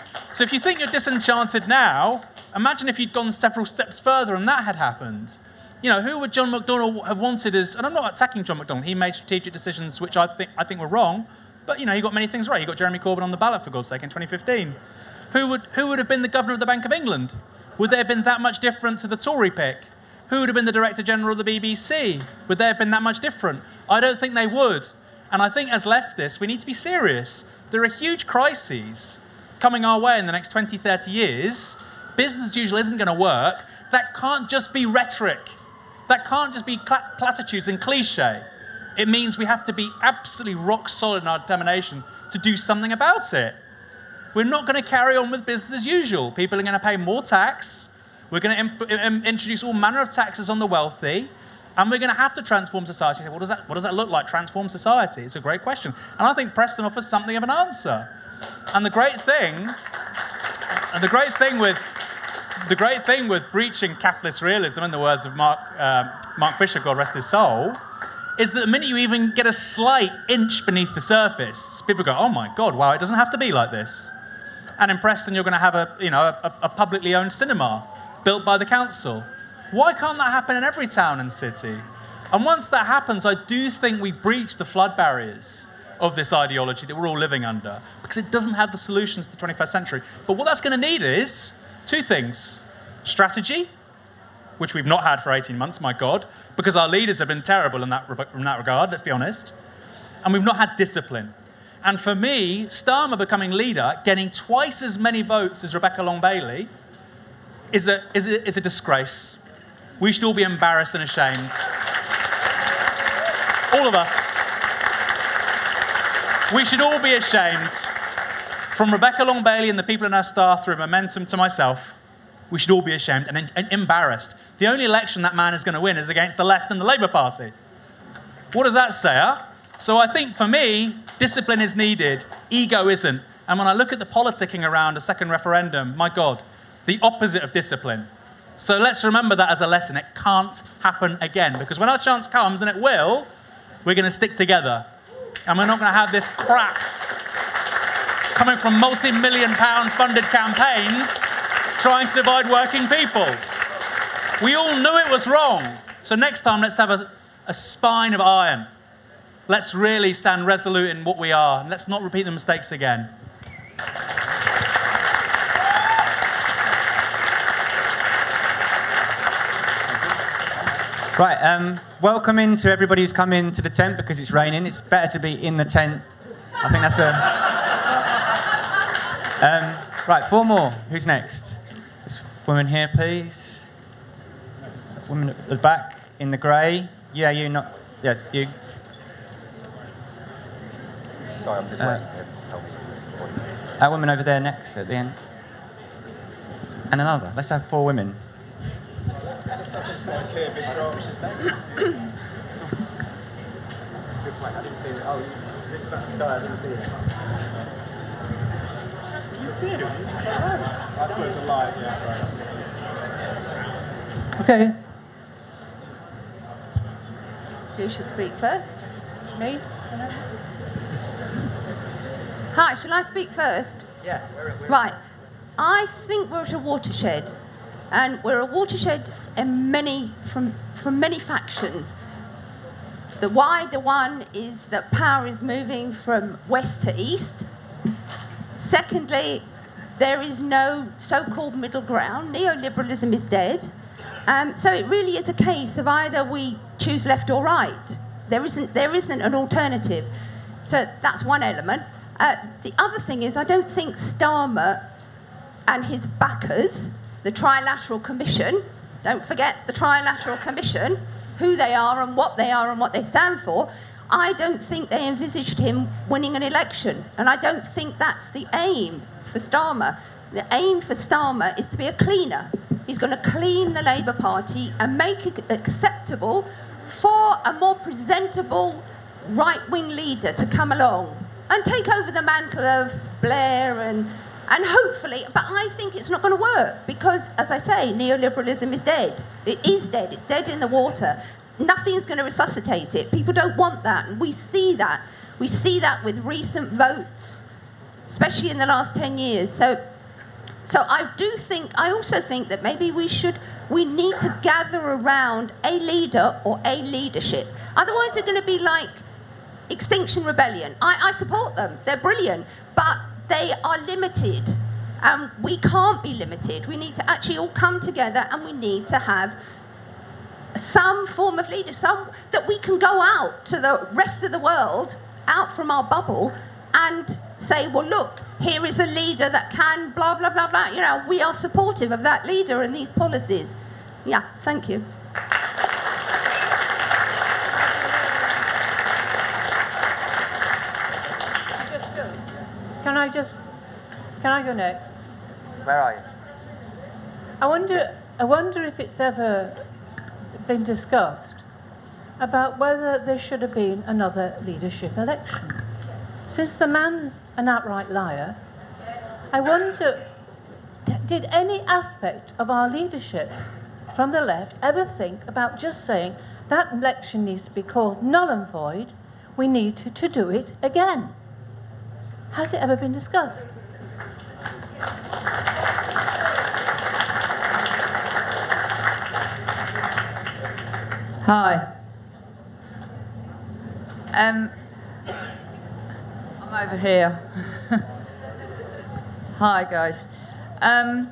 disenchanted now, imagine if you'd gone several steps further and that had happened. Who would John McDonnell have wanted as? And I'm not attacking John McDonnell. He made strategic decisions which I think were wrong, but he got many things right. He got Jeremy Corbyn on the ballot for God's sake in 2015. Who would have been the governor of the Bank of England? Would they have been that much different to the Tory pick? Who would have been the Director General of the BBC? Would they have been that much different? I don't think they would. And I think as leftists, we need to be serious. There are huge crises coming our way in the next 20, 30 years. Business as usual isn't going to work. That can't just be rhetoric. That can't just be platitudes and cliche. It means we have to be absolutely rock solid in our determination to do something about it. We're not going to carry on with business as usual. People are going to pay more tax. We're going to introduce all manner of taxes on the wealthy, and we're going to have to transform society. So what does that look like, transform society? It's a great question. And I think Preston offers something of an answer. And the great thing with breaching capitalist realism, in the words of Mark Fisher, God rest his soul, is that the minute you even get a slight inch beneath the surface, people go, oh my God, wow, it doesn't have to be like this. And in Preston, you're going to have a publicly owned cinema built by the council. Why can't that happen in every town and city? And once that happens, I do think we breach the flood barriers of this ideology that we're all living under, because it doesn't have the solutions to the 21st century. But what that's going to need is two things. Strategy, which we've not had for 18 months, my God, because our leaders have been terrible in that regard, let's be honest. And we've not had discipline. And for me, Starmer becoming leader, getting twice as many votes as Rebecca Long-Bailey, is a disgrace. We should all be embarrassed and ashamed. All of us. We should all be ashamed. From Rebecca Long-Bailey and the people in our staff through Momentum to myself, we should all be ashamed and embarrassed. The only election that man is going to win is against the left and the Labour Party. What does that say, huh? So I think for me, discipline is needed, ego isn't. And when I look at the politicking around a second referendum, my God, the opposite of discipline. So let's remember that as a lesson. It can't happen again, because when our chance comes, and it will, we're going to stick together. And we're not going to have this crap coming from multi-million-pound funded campaigns trying to divide working people. We all knew it was wrong. So next time, let's have a spine of iron. Let's really stand resolute in what we are. And let's not repeat the mistakes again. Right, welcome in to everybody who's come into the tent because it's raining. It's better to be in the tent. I think that's right, four more. Who's next? This woman here, please. Woman at the back in the grey. Yeah, you, not... Yeah, you. Sorry, I'm just waiting. That woman over there next at the end. And another. Let's have four women. Okay. Who should speak first? Me? Hi, shall I speak first? Yeah. Right. I think we're at a watershed. And we're a watershed in from many factions. The wider one is that power is moving from west to east. Secondly, there is no so-called middle ground. Neoliberalism is dead. So it really is a case of either we choose left or right. There isn't an alternative. So that's one element. The other thing is I don't think Starmer and his backers, the Trilateral Commission, don't forget the Trilateral Commission, who they are and what they stand for, I don't think they envisaged him winning an election. And I don't think that's the aim for Starmer. The aim for Starmer is to be a cleaner. He's going to clean the Labour Party and make it acceptable for a more presentable right-wing leader to come along and take over the mantle of Blair and hopefully, but I think it's not going to work because, as I say, neoliberalism is dead. It is dead. It's dead in the water. Nothing's going to resuscitate it. People don't want that, and we see that. We see that with recent votes, especially in the last 10 years. So I also think that maybe we need to gather around a leader or a leadership. Otherwise, we're going to be like Extinction Rebellion. I support them. They're brilliant, but they are limited, and we can't be limited. We need to actually all come together, and we need to have some form of leadership, that we can go out to the rest of the world, out from our bubble, and say, well, look, here is a leader that can blah, blah, blah, blah. You know, we are supportive of that leader and these policies. Yeah, thank you. Can I go next? Where are you? I wonder, I wonder if it's ever been discussed about whether there should have been another leadership election. Since the man's an outright liar, I wonder, did any aspect of our leadership from the left ever think about just saying that election needs to be called null and void, we need to do it again? Has it ever been discussed? Hi. I'm over here. Hi, guys. I'm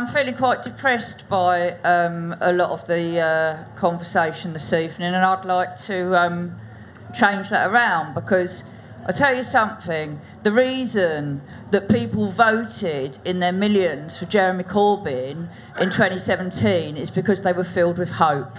feeling quite depressed by a lot of the conversation this evening, and I'd like to change that around, because I'll tell you something. The reason that people voted in their millions for Jeremy Corbyn in 2017 is because they were filled with hope.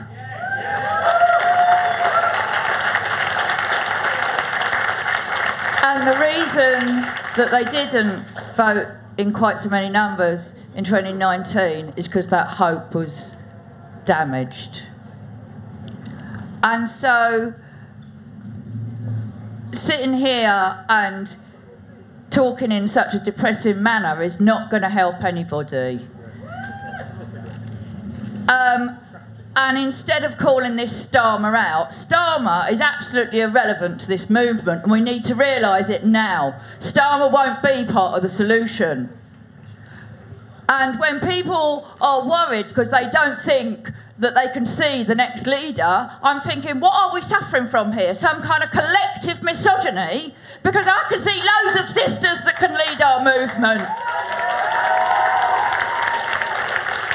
And the reason that they didn't vote in quite so many numbers in 2019 is because that hope was damaged. And so, sitting here and talking in such a depressive manner is not going to help anybody. And instead of calling this Starmer out, Starmer is absolutely irrelevant to this movement, and we need to realise it now. Starmer won't be part of the solution. And when people are worried because they don't think that they can see the next leader, I'm thinking, what are we suffering from here? Some kind of collective misogyny? Because I can see loads of sisters that can lead our movement.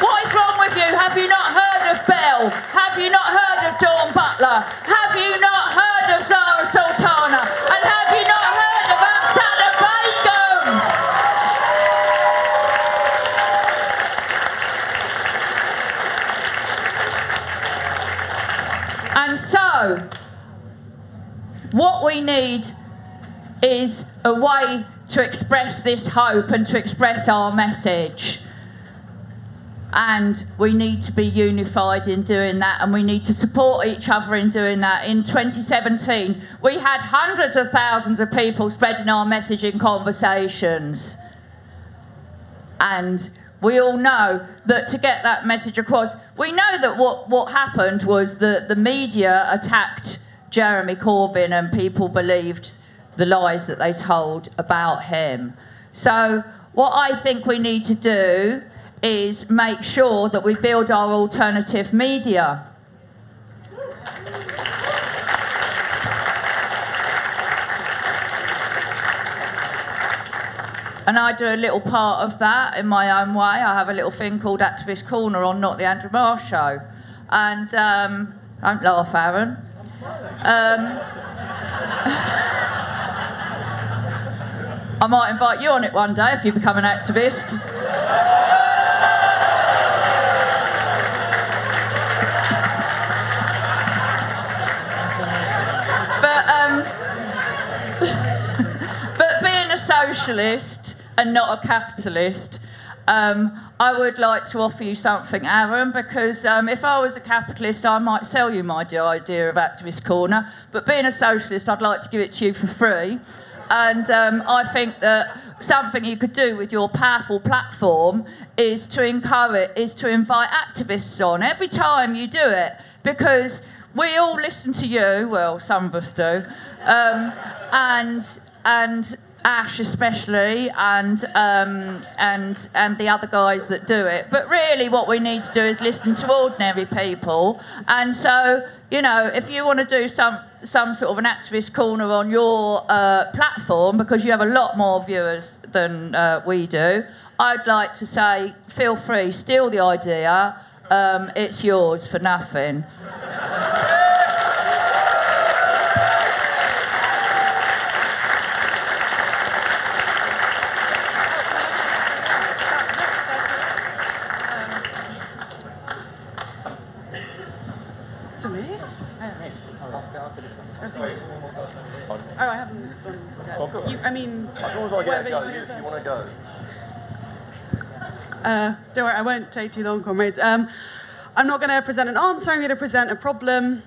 What is wrong with you? Have you not heard of Bell? Have you not heard of Dawn Butler? Have you not heard of Zara Sultana? And have you not heard of Oksana Begum? And so, what we need is a way to express this hope and to express our message. And we need to be unified in doing that, and we need to support each other in doing that. In 2017, we had hundreds of thousands of people spreading our message in conversations. And we all know that to get that message across, we know that what happened was that the media attacked Jeremy Corbyn and people believed the lies that they told about him. So what I think we need to do is make sure that we build our alternative media. And I do a little part of that in my own way. I have a little thing called Activist Corner on Not the Andrew Marr Show. And don't laugh, Aaron. I might invite you on it one day if you become an activist. But being a socialist and not a capitalist, I would like to offer you something, Aaron, because if I was a capitalist, I might sell you my idea of Activist Corner, but being a socialist, I'd like to give it to you for free. And I think that something you could do with your powerful platform is to encourage, is to invite activists on every time you do it, because we all listen to you, well, some of us do, and Ash especially, and the other guys that do it. But really what we need to do is listen to ordinary people. And so, you know, if you want to do some sort of an activist corner on your platform, because you have a lot more viewers than we do, I'd like to say, feel free, steal the idea, it's yours for nothing. Oh, I haven't done that. I mean, as long as I get a go, if you want to go. Don't worry, I won't take too long, comrades. I'm not going to present an answer, I'm going to present a problem,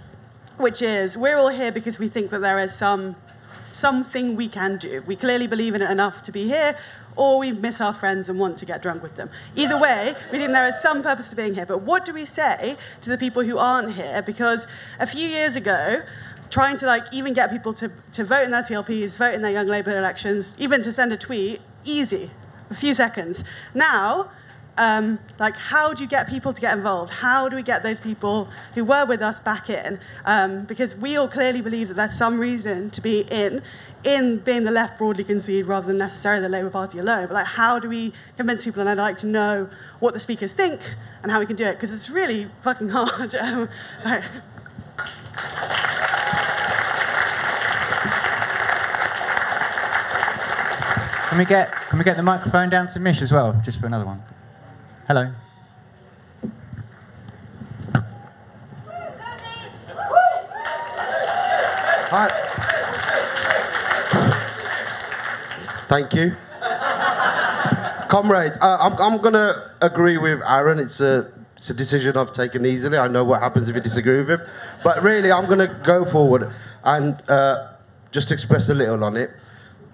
which is we're all here because we think that there is something we can do. We clearly believe in it enough to be here, or we miss our friends and want to get drunk with them. Either way, we think there is some purpose to being here. But what do we say to the people who aren't here? Because a few years ago, trying to even get people to vote in their CLPs, vote in their Young Labour elections, even to send a tweet, easy, a few seconds. Now, how do you get people to get involved? How do we get those people who were with us back in? Because we all clearly believe that there's some reason to be in being the left broadly concede rather than necessarily the Labour Party alone. But how do we convince people? And I'd like to know what the speakers think and how we can do it, because it's really fucking hard. Right. Can we get the microphone down to Mish as well, just for another one? Hello. Hi. Thank you. Comrades, I'm going to agree with Aaron. It's a decision I've taken easily. I know what happens if you disagree with him. But really, I'm going to go forward and just express a little on it.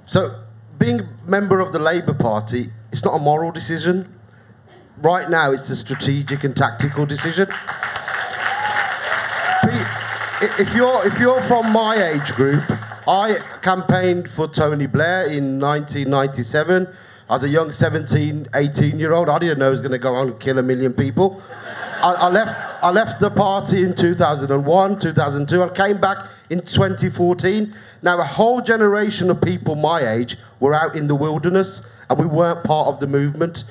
So, being a member of the Labour Party, it's not a moral decision. Right now, it's a strategic and tactical decision. If you're from my age group, I campaigned for Tony Blair in 1997. As a young 17, 18-year-old, I didn't know he was going to go on and kill 1 million people. I left the party in 2001, 2002. I came back in 2014. Now, a whole generation of people my age were out in the wilderness, and we weren't part of the movement.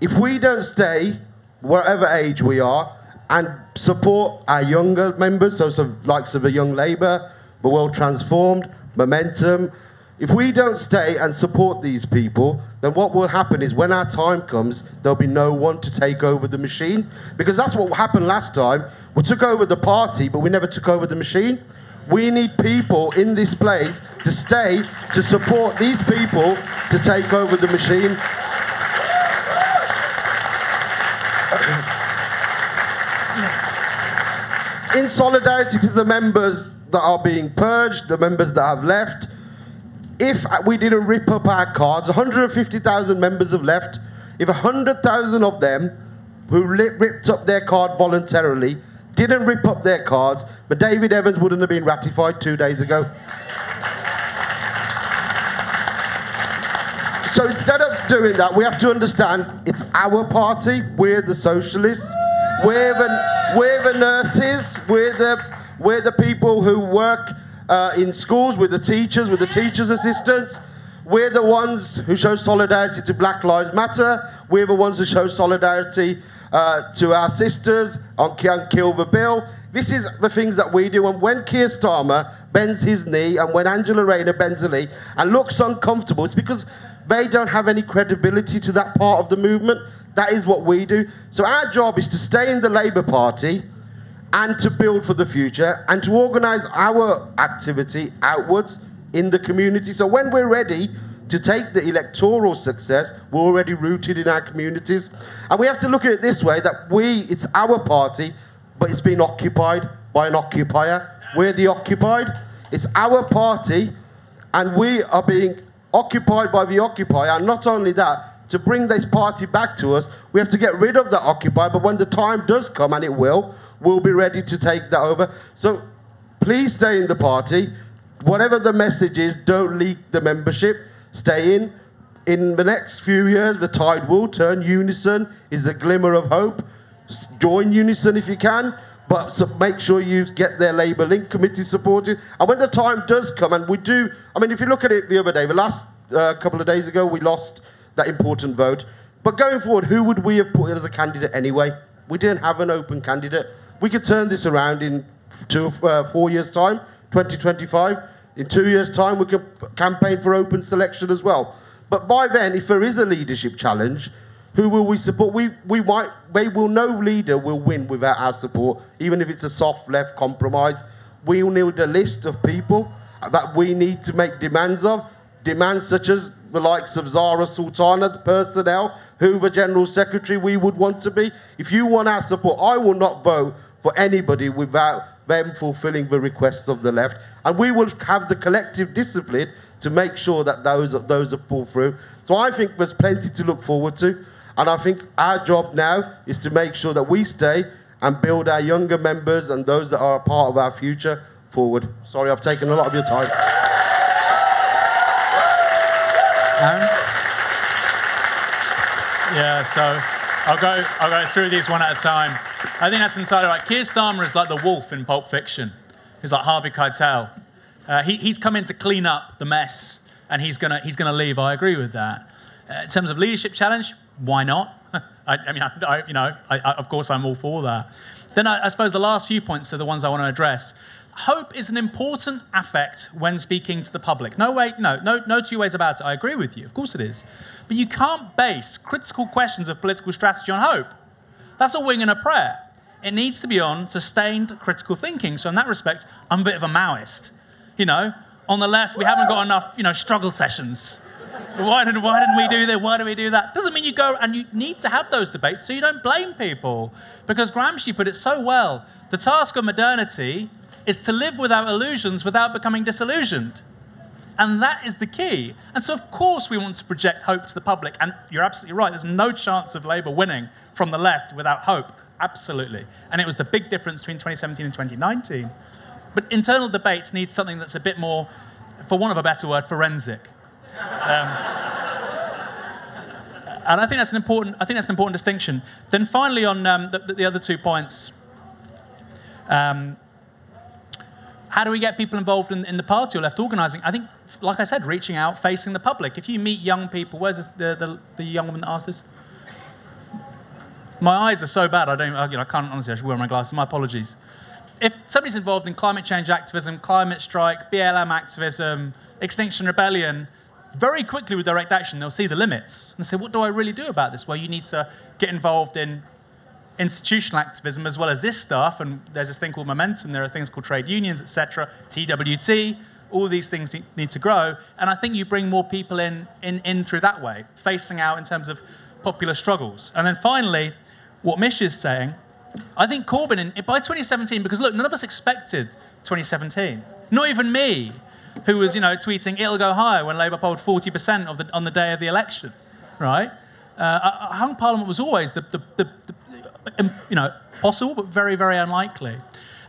If we don't stay, whatever age we are, and support our younger members, so some likes of a Young Labour, the World Transformed, Momentum, if we don't stay and support these people, then what will happen is when our time comes, there'll be no one to take over the machine. Because that's what happened last time. We took over the party, but we never took over the machine. We need people in this place to stay, to support these people to take over the machine. In solidarity to the members that are being purged, the members that have left, if we didn't rip up our cards, 150,000 members have left, if 100,000 of them who ripped up their card voluntarily didn't rip up their cards, but David Evans wouldn't have been ratified 2 days ago. So instead of doing that, we have to understand it's our party, we're the socialists, we're the nurses, we're the people who work in schools, we're the teachers, we're the teachers' assistants, we're the ones who show solidarity to Black Lives Matter, we're the ones who show solidarity to our sisters on Can't Kill the Bill. This is the things that we do, and when Keir Starmer bends his knee and when Angela Rayner bends her knee and looks uncomfortable, it's because they don't have any credibility to that part of the movement. That is what we do. So our job is to stay in the Labour Party and to build for the future and to organise our activity outwards in the community. So when we're ready to take the electoral success, we're already rooted in our communities. And we have to look at it this way, that it's our party, but it's been occupied by an occupier. We're the occupied. It's our party, and we are being occupied by the occupier. And not only that, to bring this party back to us, we have to get rid of the occupier, but when the time does come, and it will, we'll be ready to take that over. So please stay in the party. Whatever the message is, don't leak the membership. Stay in. In the next few years, the tide will turn. Unison is a glimmer of hope. Join Unison if you can, but make sure you get their Labour Link committee supported. And when the time does come, and we do, I mean, if you look at it the other day, the last couple of days ago, we lost that important vote. But going forward, who would we have put in as a candidate anyway? We didn't have an open candidate. We could turn this around in 4 years' time, 2025. In 2 years' time, we could campaign for open selection as well. But by then, if there is a leadership challenge, who will we support? No leader will win without our support, even if it's a soft left compromise. We will need a list of people that we need to make demands of. Demands such as the likes of Zara Sultana, the personnel who the General Secretary we would want to be. If you want our support, I will not vote for anybody without them fulfilling the requests of the left. And we will have the collective discipline to make sure that those are pulled through. So I think there's plenty to look forward to. And I think our job now is to make sure that we stay and build our younger members and those that are a part of our future forward. Sorry, I've taken a lot of your time. Aaron? Yeah, so I'll go through these one at a time. I think that's entirely right. Keir Starmer is like the wolf in Pulp Fiction. He's like Harvey Keitel. He's come in to clean up the mess, and he's gonna leave. I agree with that. In terms of leadership challenge, why not? Of course, I'm all for that. Then I suppose the last few points are the ones I want to address. Hope is an important affect when speaking to the public. No two ways about it. I agree with you. Of course it is. But you can't base critical questions of political strategy on hope. That's a wing and a prayer. It needs to be on sustained critical thinking. So in that respect, I'm a bit of a Maoist. On the left, we haven't got enough, struggle sessions. Why didn't we do this? Why do we do that? Doesn't mean you go, and you need to have those debates so you don't blame people. Because Gramsci put it so well. The task of modernity is to live without illusions without becoming disillusioned. And that is the key. And so, of course, we want to project hope to the public. And you're absolutely right. There's no chance of Labour winning from the left without hope. Absolutely. And it was the big difference between 2017 and 2019. But internal debates need something that's a bit more, for want of a better word, forensic. And I think that's an important distinction. Then finally, on the other 2 points, how do we get people involved in the party or left organising? I think, like I said, reaching out, facing the public. If you meet young people, where's the young woman that asked this? My eyes are so bad, I can't honestly. I should wear my glasses. My apologies. If somebody's involved in climate change activism, climate strike, BLM activism, Extinction Rebellion, very quickly with direct action, they'll see the limits and say, what do I really do about this? Well, you need to get involved in institutional activism as well as this stuff, and there's this thing called momentum, there are things called trade unions, etc., TWT, all these things need to grow, and I think you bring more people in through that way, facing out in terms of popular struggles. And then finally, what Mish is saying, I think Corbyn, by 2017, because look, none of us expected 2017, not even me, who was, tweeting, it'll go higher when Labour polled 40% on the day of the election, right? A hung parliament was always possible, but very, very unlikely.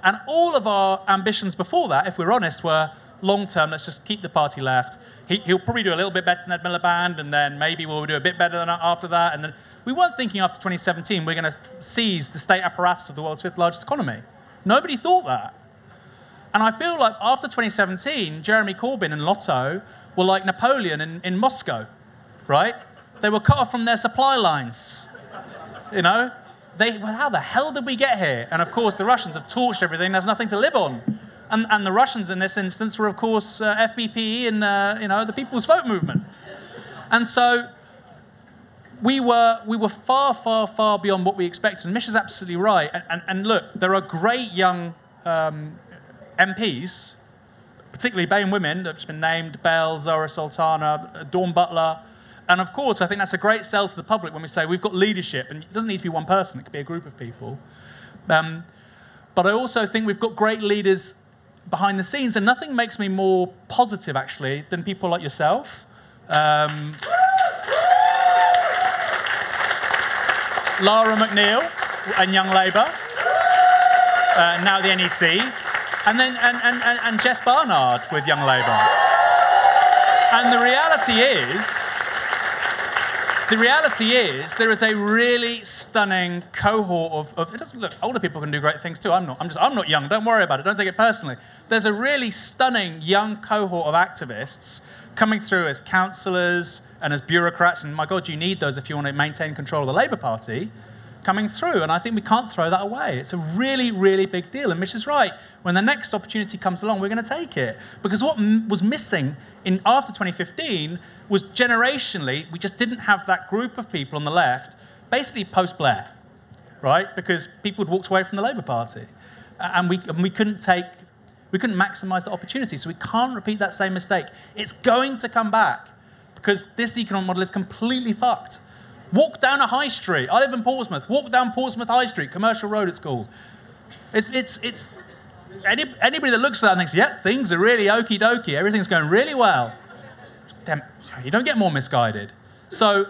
And all of our ambitions before that, if we're honest, were long-term, let's just keep the party left. He'll probably do a little bit better than Ed Miliband, and then maybe we'll do a bit better than after that. And then we weren't thinking after 2017 we're going to seize the state apparatus of the world's 5th largest economy. Nobody thought that. And I feel like after 2017, Jeremy Corbyn and Lotto were like Napoleon in Moscow, right? They were cut off from their supply lines, Well, how the hell did we get here? And of course, the Russians have torched everything. There's nothing to live on. And the Russians in this instance were, of course, FPP and, the People's Vote movement. And so we were far, far, far beyond what we expected. And Mish is absolutely right. And look, there are great young MPs, particularly BAME women that have been named, Bell, Zora Sultana, Dawn Butler. And of course, I think that's a great sell to the public when we say we've got leadership, and it doesn't need to be one person, it could be a group of people. But I also think we've got great leaders behind the scenes, and nothing makes me more positive, actually, than people like yourself. Lara McNeil and Young Labour, now the NEC, and then and Jess Barnard with Young Labour. And the reality is there is a really stunning cohort of it doesn't look, older people can do great things too. I'm not young, don't worry about it, don't take it personally. There's a really stunning young cohort of activists coming through as councillors and as bureaucrats, and my God, you need those if you want to maintain control of the Labour Party, coming through, and I think we can't throw that away. It's a really, really big deal, and Mitch is right. When the next opportunity comes along, we're going to take it. Because what was missing after 2015 was generationally, we just didn't have that group of people on the left, basically post-Blair, right? Because people had walked away from the Labour Party. And we couldn't maximise the opportunity, so we can't repeat that same mistake. It's going to come back, because this economic model is completely fucked. Walk down a high street. I live in Portsmouth. Walk down Portsmouth High Street, Commercial Road it's called. It's anybody that looks at that and thinks, yep, things are really okie dokie, everything's going really well. Then you don't get more misguided. So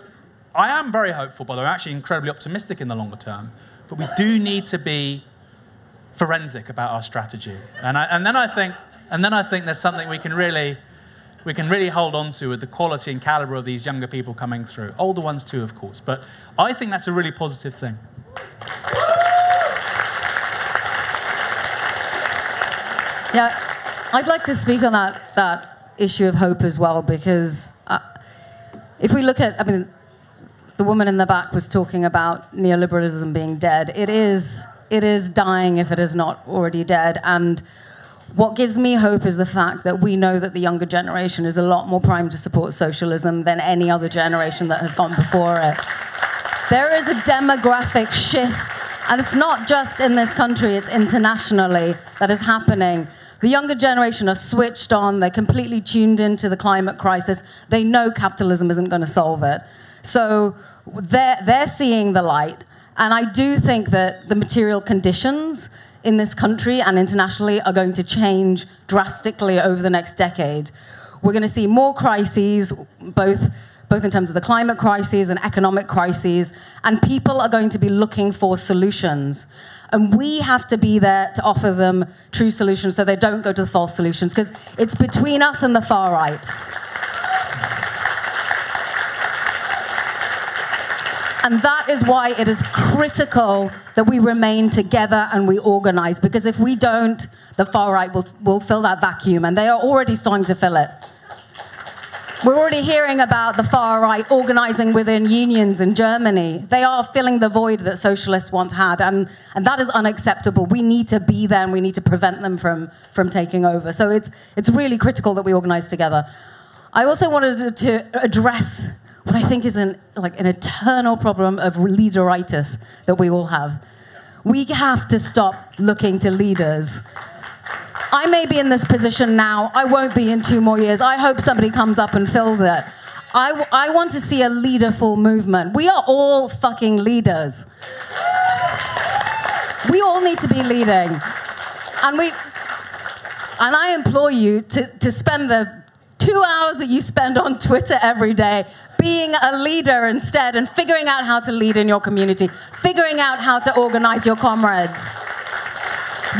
I am very hopeful, by the way, I'm actually incredibly optimistic in the longer term, but we do need to be forensic about our strategy. And then I think there's something we can really hold on to with the quality and caliber of these younger people coming through. Older ones too, of course. But I think that's a really positive thing. Yeah, I'd like to speak on that issue of hope as well, because if we look at, I mean, the woman in the back was talking about neoliberalism being dead. It is dying if it is not already dead. And what gives me hope is the fact that we know that the younger generation is a lot more primed to support socialism than any other generation that has gone before it. There is a demographic shift, and it's not just in this country, it's internationally, that is happening. The younger generation are switched on, they're completely tuned into the climate crisis. They know capitalism isn't going to solve it. So they're seeing the light. And I do think that the material conditions in this country and internationally are going to change drastically over the next decade. We're going to see more crises, both in terms of the climate crises and economic crises, and people are going to be looking for solutions. And we have to be there to offer them true solutions so they don't go to the false solutions, because it's between us and the far right. And that is why it is critical that we remain together and we organize, because if we don't, the far right will fill that vacuum, and they are already starting to fill it. We're already hearing about the far right organizing within unions in Germany. They are filling the void that socialists once had, and that is unacceptable. We need to be there, and we need to prevent them from taking over. So it's really critical that we organize together. I also wanted to address what I think is an eternal problem of leaderitis that we all have. We have to stop looking to leaders. I may be in this position now. I won't be in 2 more years. I hope somebody comes up and fills it. I want to see a leaderful movement. We are all fucking leaders. We all need to be leading. And I implore you to spend the 2 hours that you spend on Twitter every day being a leader instead, and figuring out how to lead in your community, figuring out how to organize your comrades.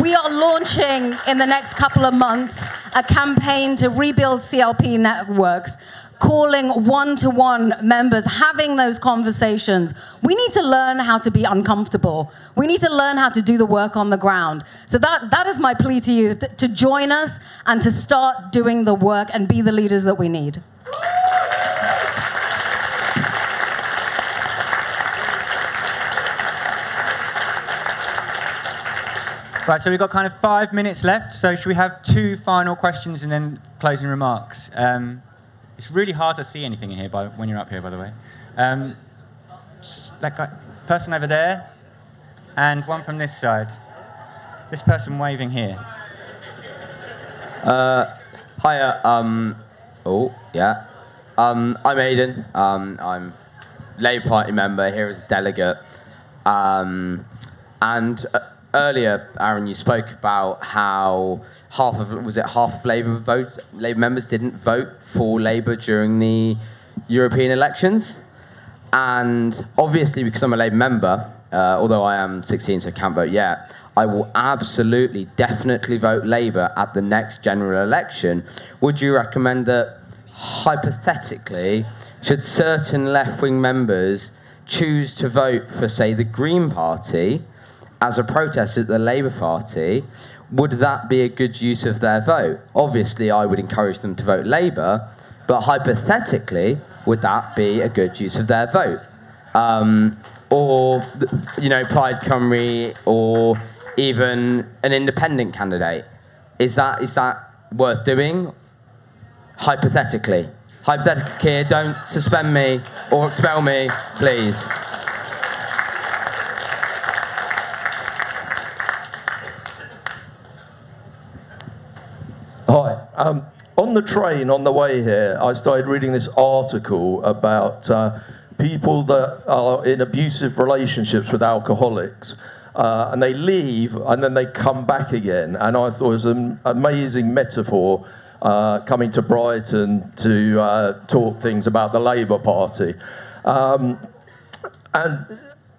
We are launching in the next couple of months a campaign to rebuild CLP networks, calling one-to-one members, having those conversations. We need to learn how to be uncomfortable. We need to learn how to do the work on the ground. So that is my plea to you, to join us and to start doing the work and be the leaders that we need. Right, so we've got kind of 5 minutes left, so should we have 2 final questions and then closing remarks? It's really hard to see anything in here when you're up here, by the way. Just that guy, person over there, and one from this side. This person waving here. Hiya, I'm Aidan. I'm Labour Party member here as a delegate. Earlier, Aaron, you spoke about how half of Labour members didn't vote for Labour during the European elections. And obviously, because I'm a Labour member, although I am 16, so can't vote yet, I will absolutely, definitely vote Labour at the next general election. Would you recommend that, hypothetically, should certain left-wing members choose to vote for, say, the Green Party as a protest at the Labour Party, would that be a good use of their vote? Obviously, I would encourage them to vote Labour, but hypothetically, would that be a good use of their vote? Or, Plaid Cymru, or even an independent candidate. Is that worth doing? Hypothetically. Hypothetically, here, don't suspend me or expel me, please. Hi. On the train on the way here, I started reading this article about people that are in abusive relationships with alcoholics, and they leave and then they come back again. And I thought it was an amazing metaphor coming to Brighton to talk things about the Labour Party. And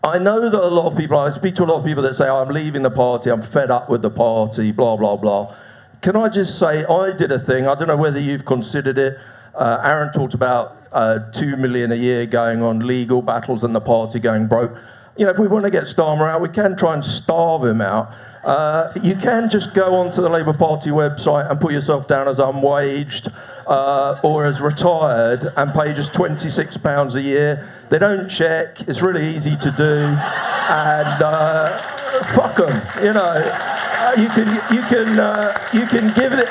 I know that a lot of people, I speak to a lot of people that say, I'm leaving the party, I'm fed up with the party, blah, blah, blah. Can I just say, I did a thing, I don't know whether you've considered it. Aaron talked about 2 million a year going on legal battles and the party going broke. You know, if we want to get Starmer out, we can try and starve him out. You can just go onto the Labour Party website and put yourself down as unwaged or as retired and pay just £26 a year. They don't check. It's really easy to do. And fuck them. You know, you can give it.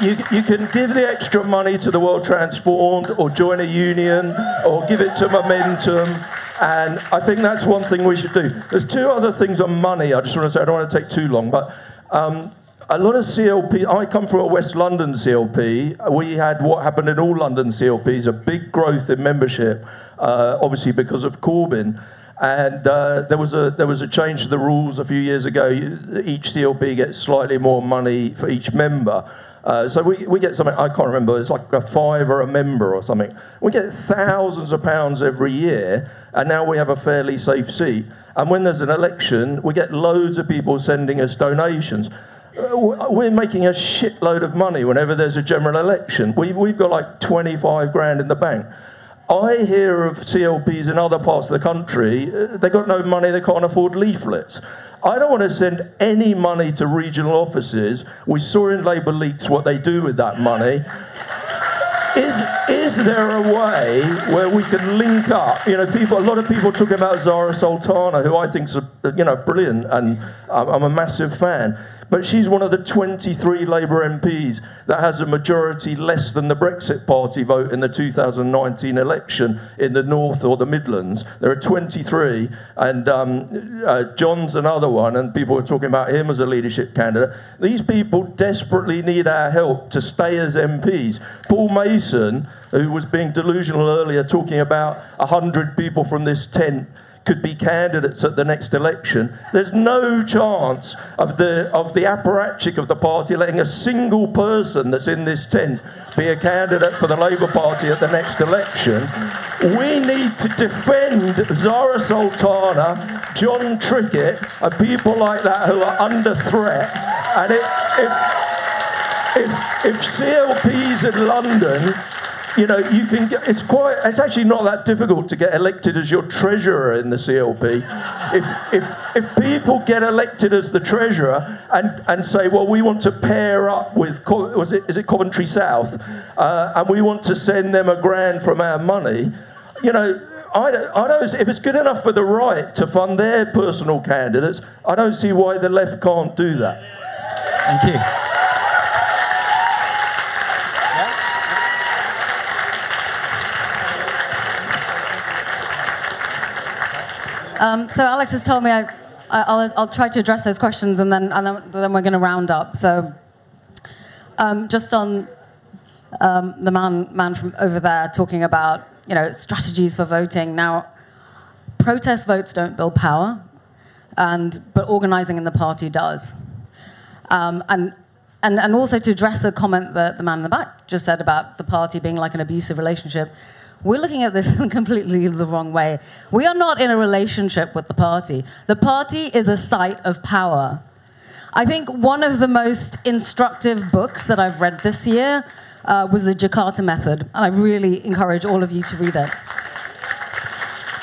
You can give the extra money to the World Transformed or join a union or give it to Momentum. And I think that's one thing we should do. There's two other things on money I just want to say. I don't want to take too long, but a lot of CLP, I come from a West London CLP. We had what happened in all London CLPs, a big growth in membership, obviously because of Corbyn. And there was a change to the rules a few years ago. Each CLP gets slightly more money for each member. So we get something, I can't remember, it's like a £5 a member or something. We get thousands of pounds every year, and now we have a fairly safe seat. And when there's an election, we get loads of people sending us donations. We're making a shitload of money whenever there's a general election. We've got like 25 grand in the bank. I hear of CLPs in other parts of the country, they've got no money, they can't afford leaflets. I don't want to send any money to regional offices. We saw in Labour leaks what they do with that money. Is there a way where we can link up? You know, a lot of people talking about Zara Sultana, who I think's brilliant, and I'm a massive fan. But she's one of the 23 Labour MPs that has a majority less than the Brexit Party vote in the 2019 election in the North or the Midlands. There are 23, and John's another one, and people are talking about him as a leadership candidate. These people desperately need our help to stay as MPs. Paul Mason, who was being delusional earlier, talking about 100 people from this tent could be candidates at the next election. There's no chance of the apparatchik of the party letting a single person that's in this tent be a candidate for the Labour Party at the next election. We need to defend Zara Sultana, John Trickett, and people like that who are under threat. And if CLPs in London, you know, you can get, it's actually not that difficult to get elected as your treasurer in the CLP. If people get elected as the treasurer and say, well, we want to pair up with, is it Coventry South, and we want to send them £1 grand from our money, you know, I don't, if it's good enough for the right to fund their personal candidates, I don't see why the left can't do that. Thank you. So Alex has told me I'll try to address those questions, and then we're going to round up. So just on the man from over there talking about, you know, strategies for voting. Now, protest votes don't build power, but organising in the party does. And also to address a comment that the man in the back just said about the party being like an abusive relationship. We're looking at this in completely the wrong way. We are not in a relationship with the party. The party is a site of power. I think one of the most instructive books that I've read this year was The Jakarta Method, and I really encourage all of you to read it.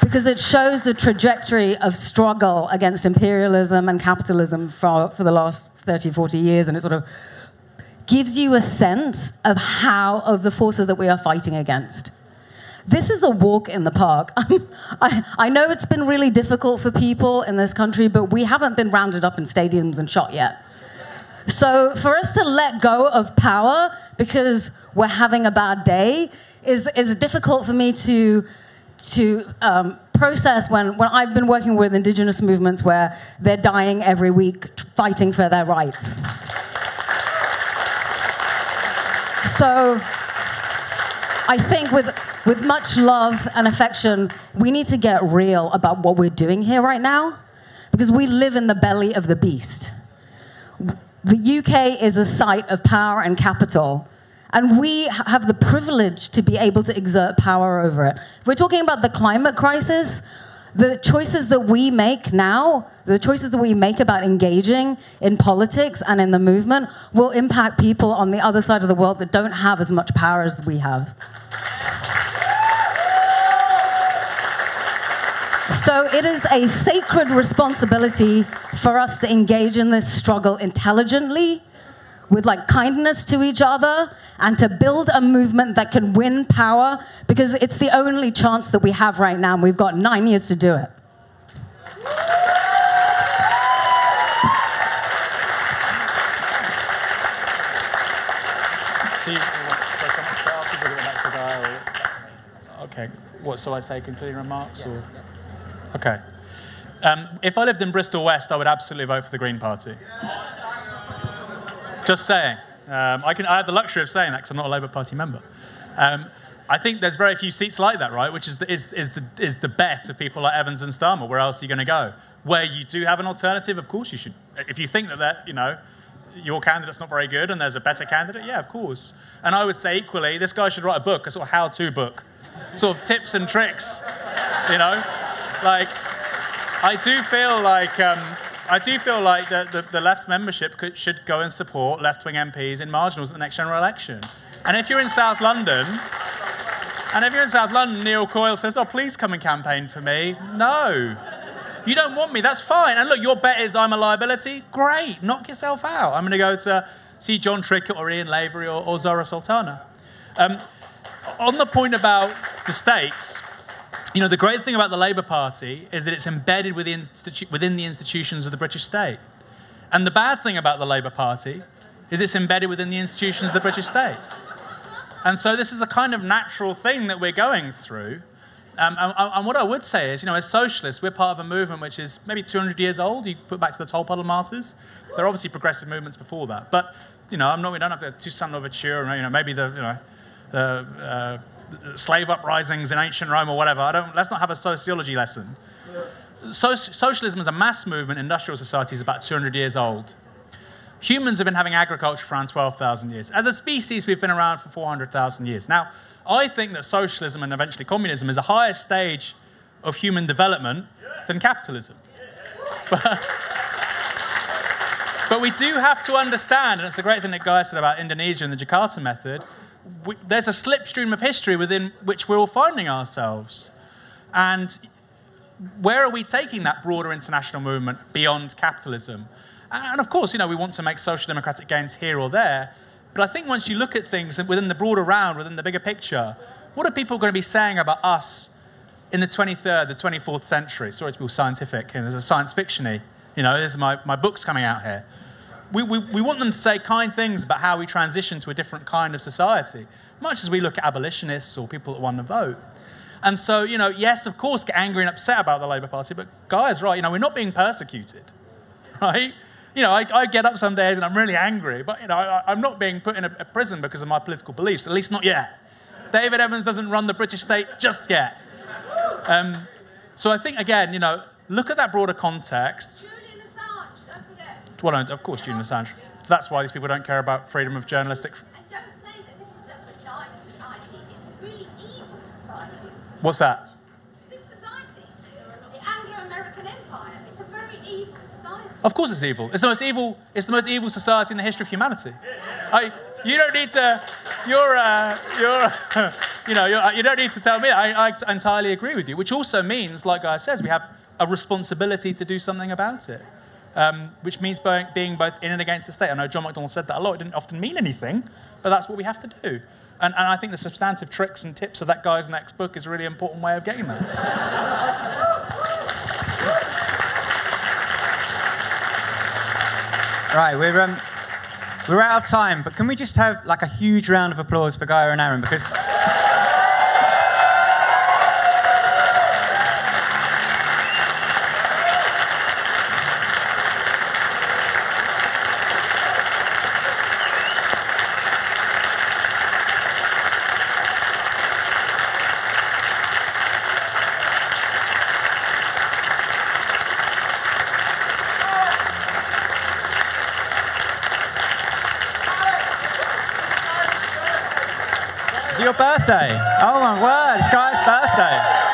Because it shows the trajectory of struggle against imperialism and capitalism for the last 30, 40 years, and it sort of gives you a sense of the forces that we are fighting against. This is a walk in the park. I know it's been really difficult for people in this country, but we haven't been rounded up in stadiums and shot yet. So for us to let go of power because we're having a bad day is difficult for me to process when I've been working with indigenous movements where they're dying every week fighting for their rights. So I think with much love and affection, we need to get real about what we're doing here right now, because we live in the belly of the beast. The UK is a site of power and capital, and we have the privilege to be able to exert power over it. If we're talking about the climate crisis, the choices that we make now, the choices that we make about engaging in politics and in the movement will impact people on the other side of the world that don't have as much power as we have. So it is a sacred responsibility for us to engage in this struggle intelligently, with like kindness to each other, and to build a movement that can win power, because it's the only chance that we have right now, and we've got 9 years to do it. Okay, what shall I say, concluding remarks? Or? Okay. If I lived in Bristol West, I would absolutely vote for the Green Party. Just saying. I have the luxury of saying that because I'm not a Labour Party member. I think there's very few seats like that, right? Which is the bet of people like Evans and Starmer. Where else are you going to go? Where you do have an alternative, of course you should. If you think that your candidate's not very good and there's a better candidate, yeah, of course. And I would say equally, this guy should write a book, a sort of how-to book, sort of tips and tricks. Like I do feel like the left membership should go and support left-wing MPs in marginals at the next general election. And if you're in South London, Neil Coyle says, "Oh, please come and campaign for me." No, you don't want me. That's fine. And look, your bet is I'm a liability. Great, knock yourself out. I'm going to go to see John Trickett or Ian Lavery or Zora Sultana. On the point about the stakes. The great thing about the Labour Party is that it's embedded within the institutions of the British state. And the bad thing about the Labour Party is it's embedded within the institutions of the British state. And so this is a kind of natural thing that we're going through. And what I would say is, as socialists, we're part of a movement which is maybe 200 years old. You put back to the Toll Puddle Martyrs. There are obviously progressive movements before that. But, we don't have to Toussaint Louverture, maybe the slave uprisings in ancient Rome or whatever. Let's not have a sociology lesson. Socialism as a mass movement, industrial society, is about 200 years old. Humans have been having agriculture for around 12,000 years. As a species, we've been around for 400,000 years. Now, I think that socialism and eventually communism is a higher stage of human development than capitalism. But we do have to understand, and it's a great thing that Gaya said about Indonesia and the Jakarta method, there's a slipstream of history within which we're all finding ourselves. And where are we taking that broader international movement beyond capitalism? And of course, we want to make social democratic gains here or there. But I think once you look at things within the broader round, within the bigger picture, what are people going to be saying about us in the 23rd, the 24th century? Sorry to be all scientific, there's a science fiction-y. This is my book's coming out here. We want them to say kind things about how we transition to a different kind of society, much as we look at abolitionists or people that want to vote. And so, yes, of course, get angry and upset about the Labour Party, but Gaia's right, we're not being persecuted, right? I get up some days and I'm really angry, but, I'm not being put in a prison because of my political beliefs, at least not yet. David Evans doesn't run the British state just yet. So I think, again, look at that broader context. Well, of course, Julian Assange. That's why these people don't care about freedom of journalistic. And don't say that this is a benign society. It's a really evil society. What's that? This society, the Anglo-American Empire, it's a very evil society. Of course, it's evil. It's the most evil. It's the most evil society in the history of humanity. You don't need to. You don't need to tell me. I entirely agree with you. Which also means, like Gaya says, we have a responsibility to do something about it. Which means being both in and against the state. I know John McDonnell said that a lot. It didn't often mean anything, but that's what we have to do. And I think the substantive tricks and tips of that guy's next book is a really important way of getting there. Right, we're out of time, but can we just have like a huge round of applause for Gaya and Aaron, because your birthday. Oh my word, it's Gaya's birthday.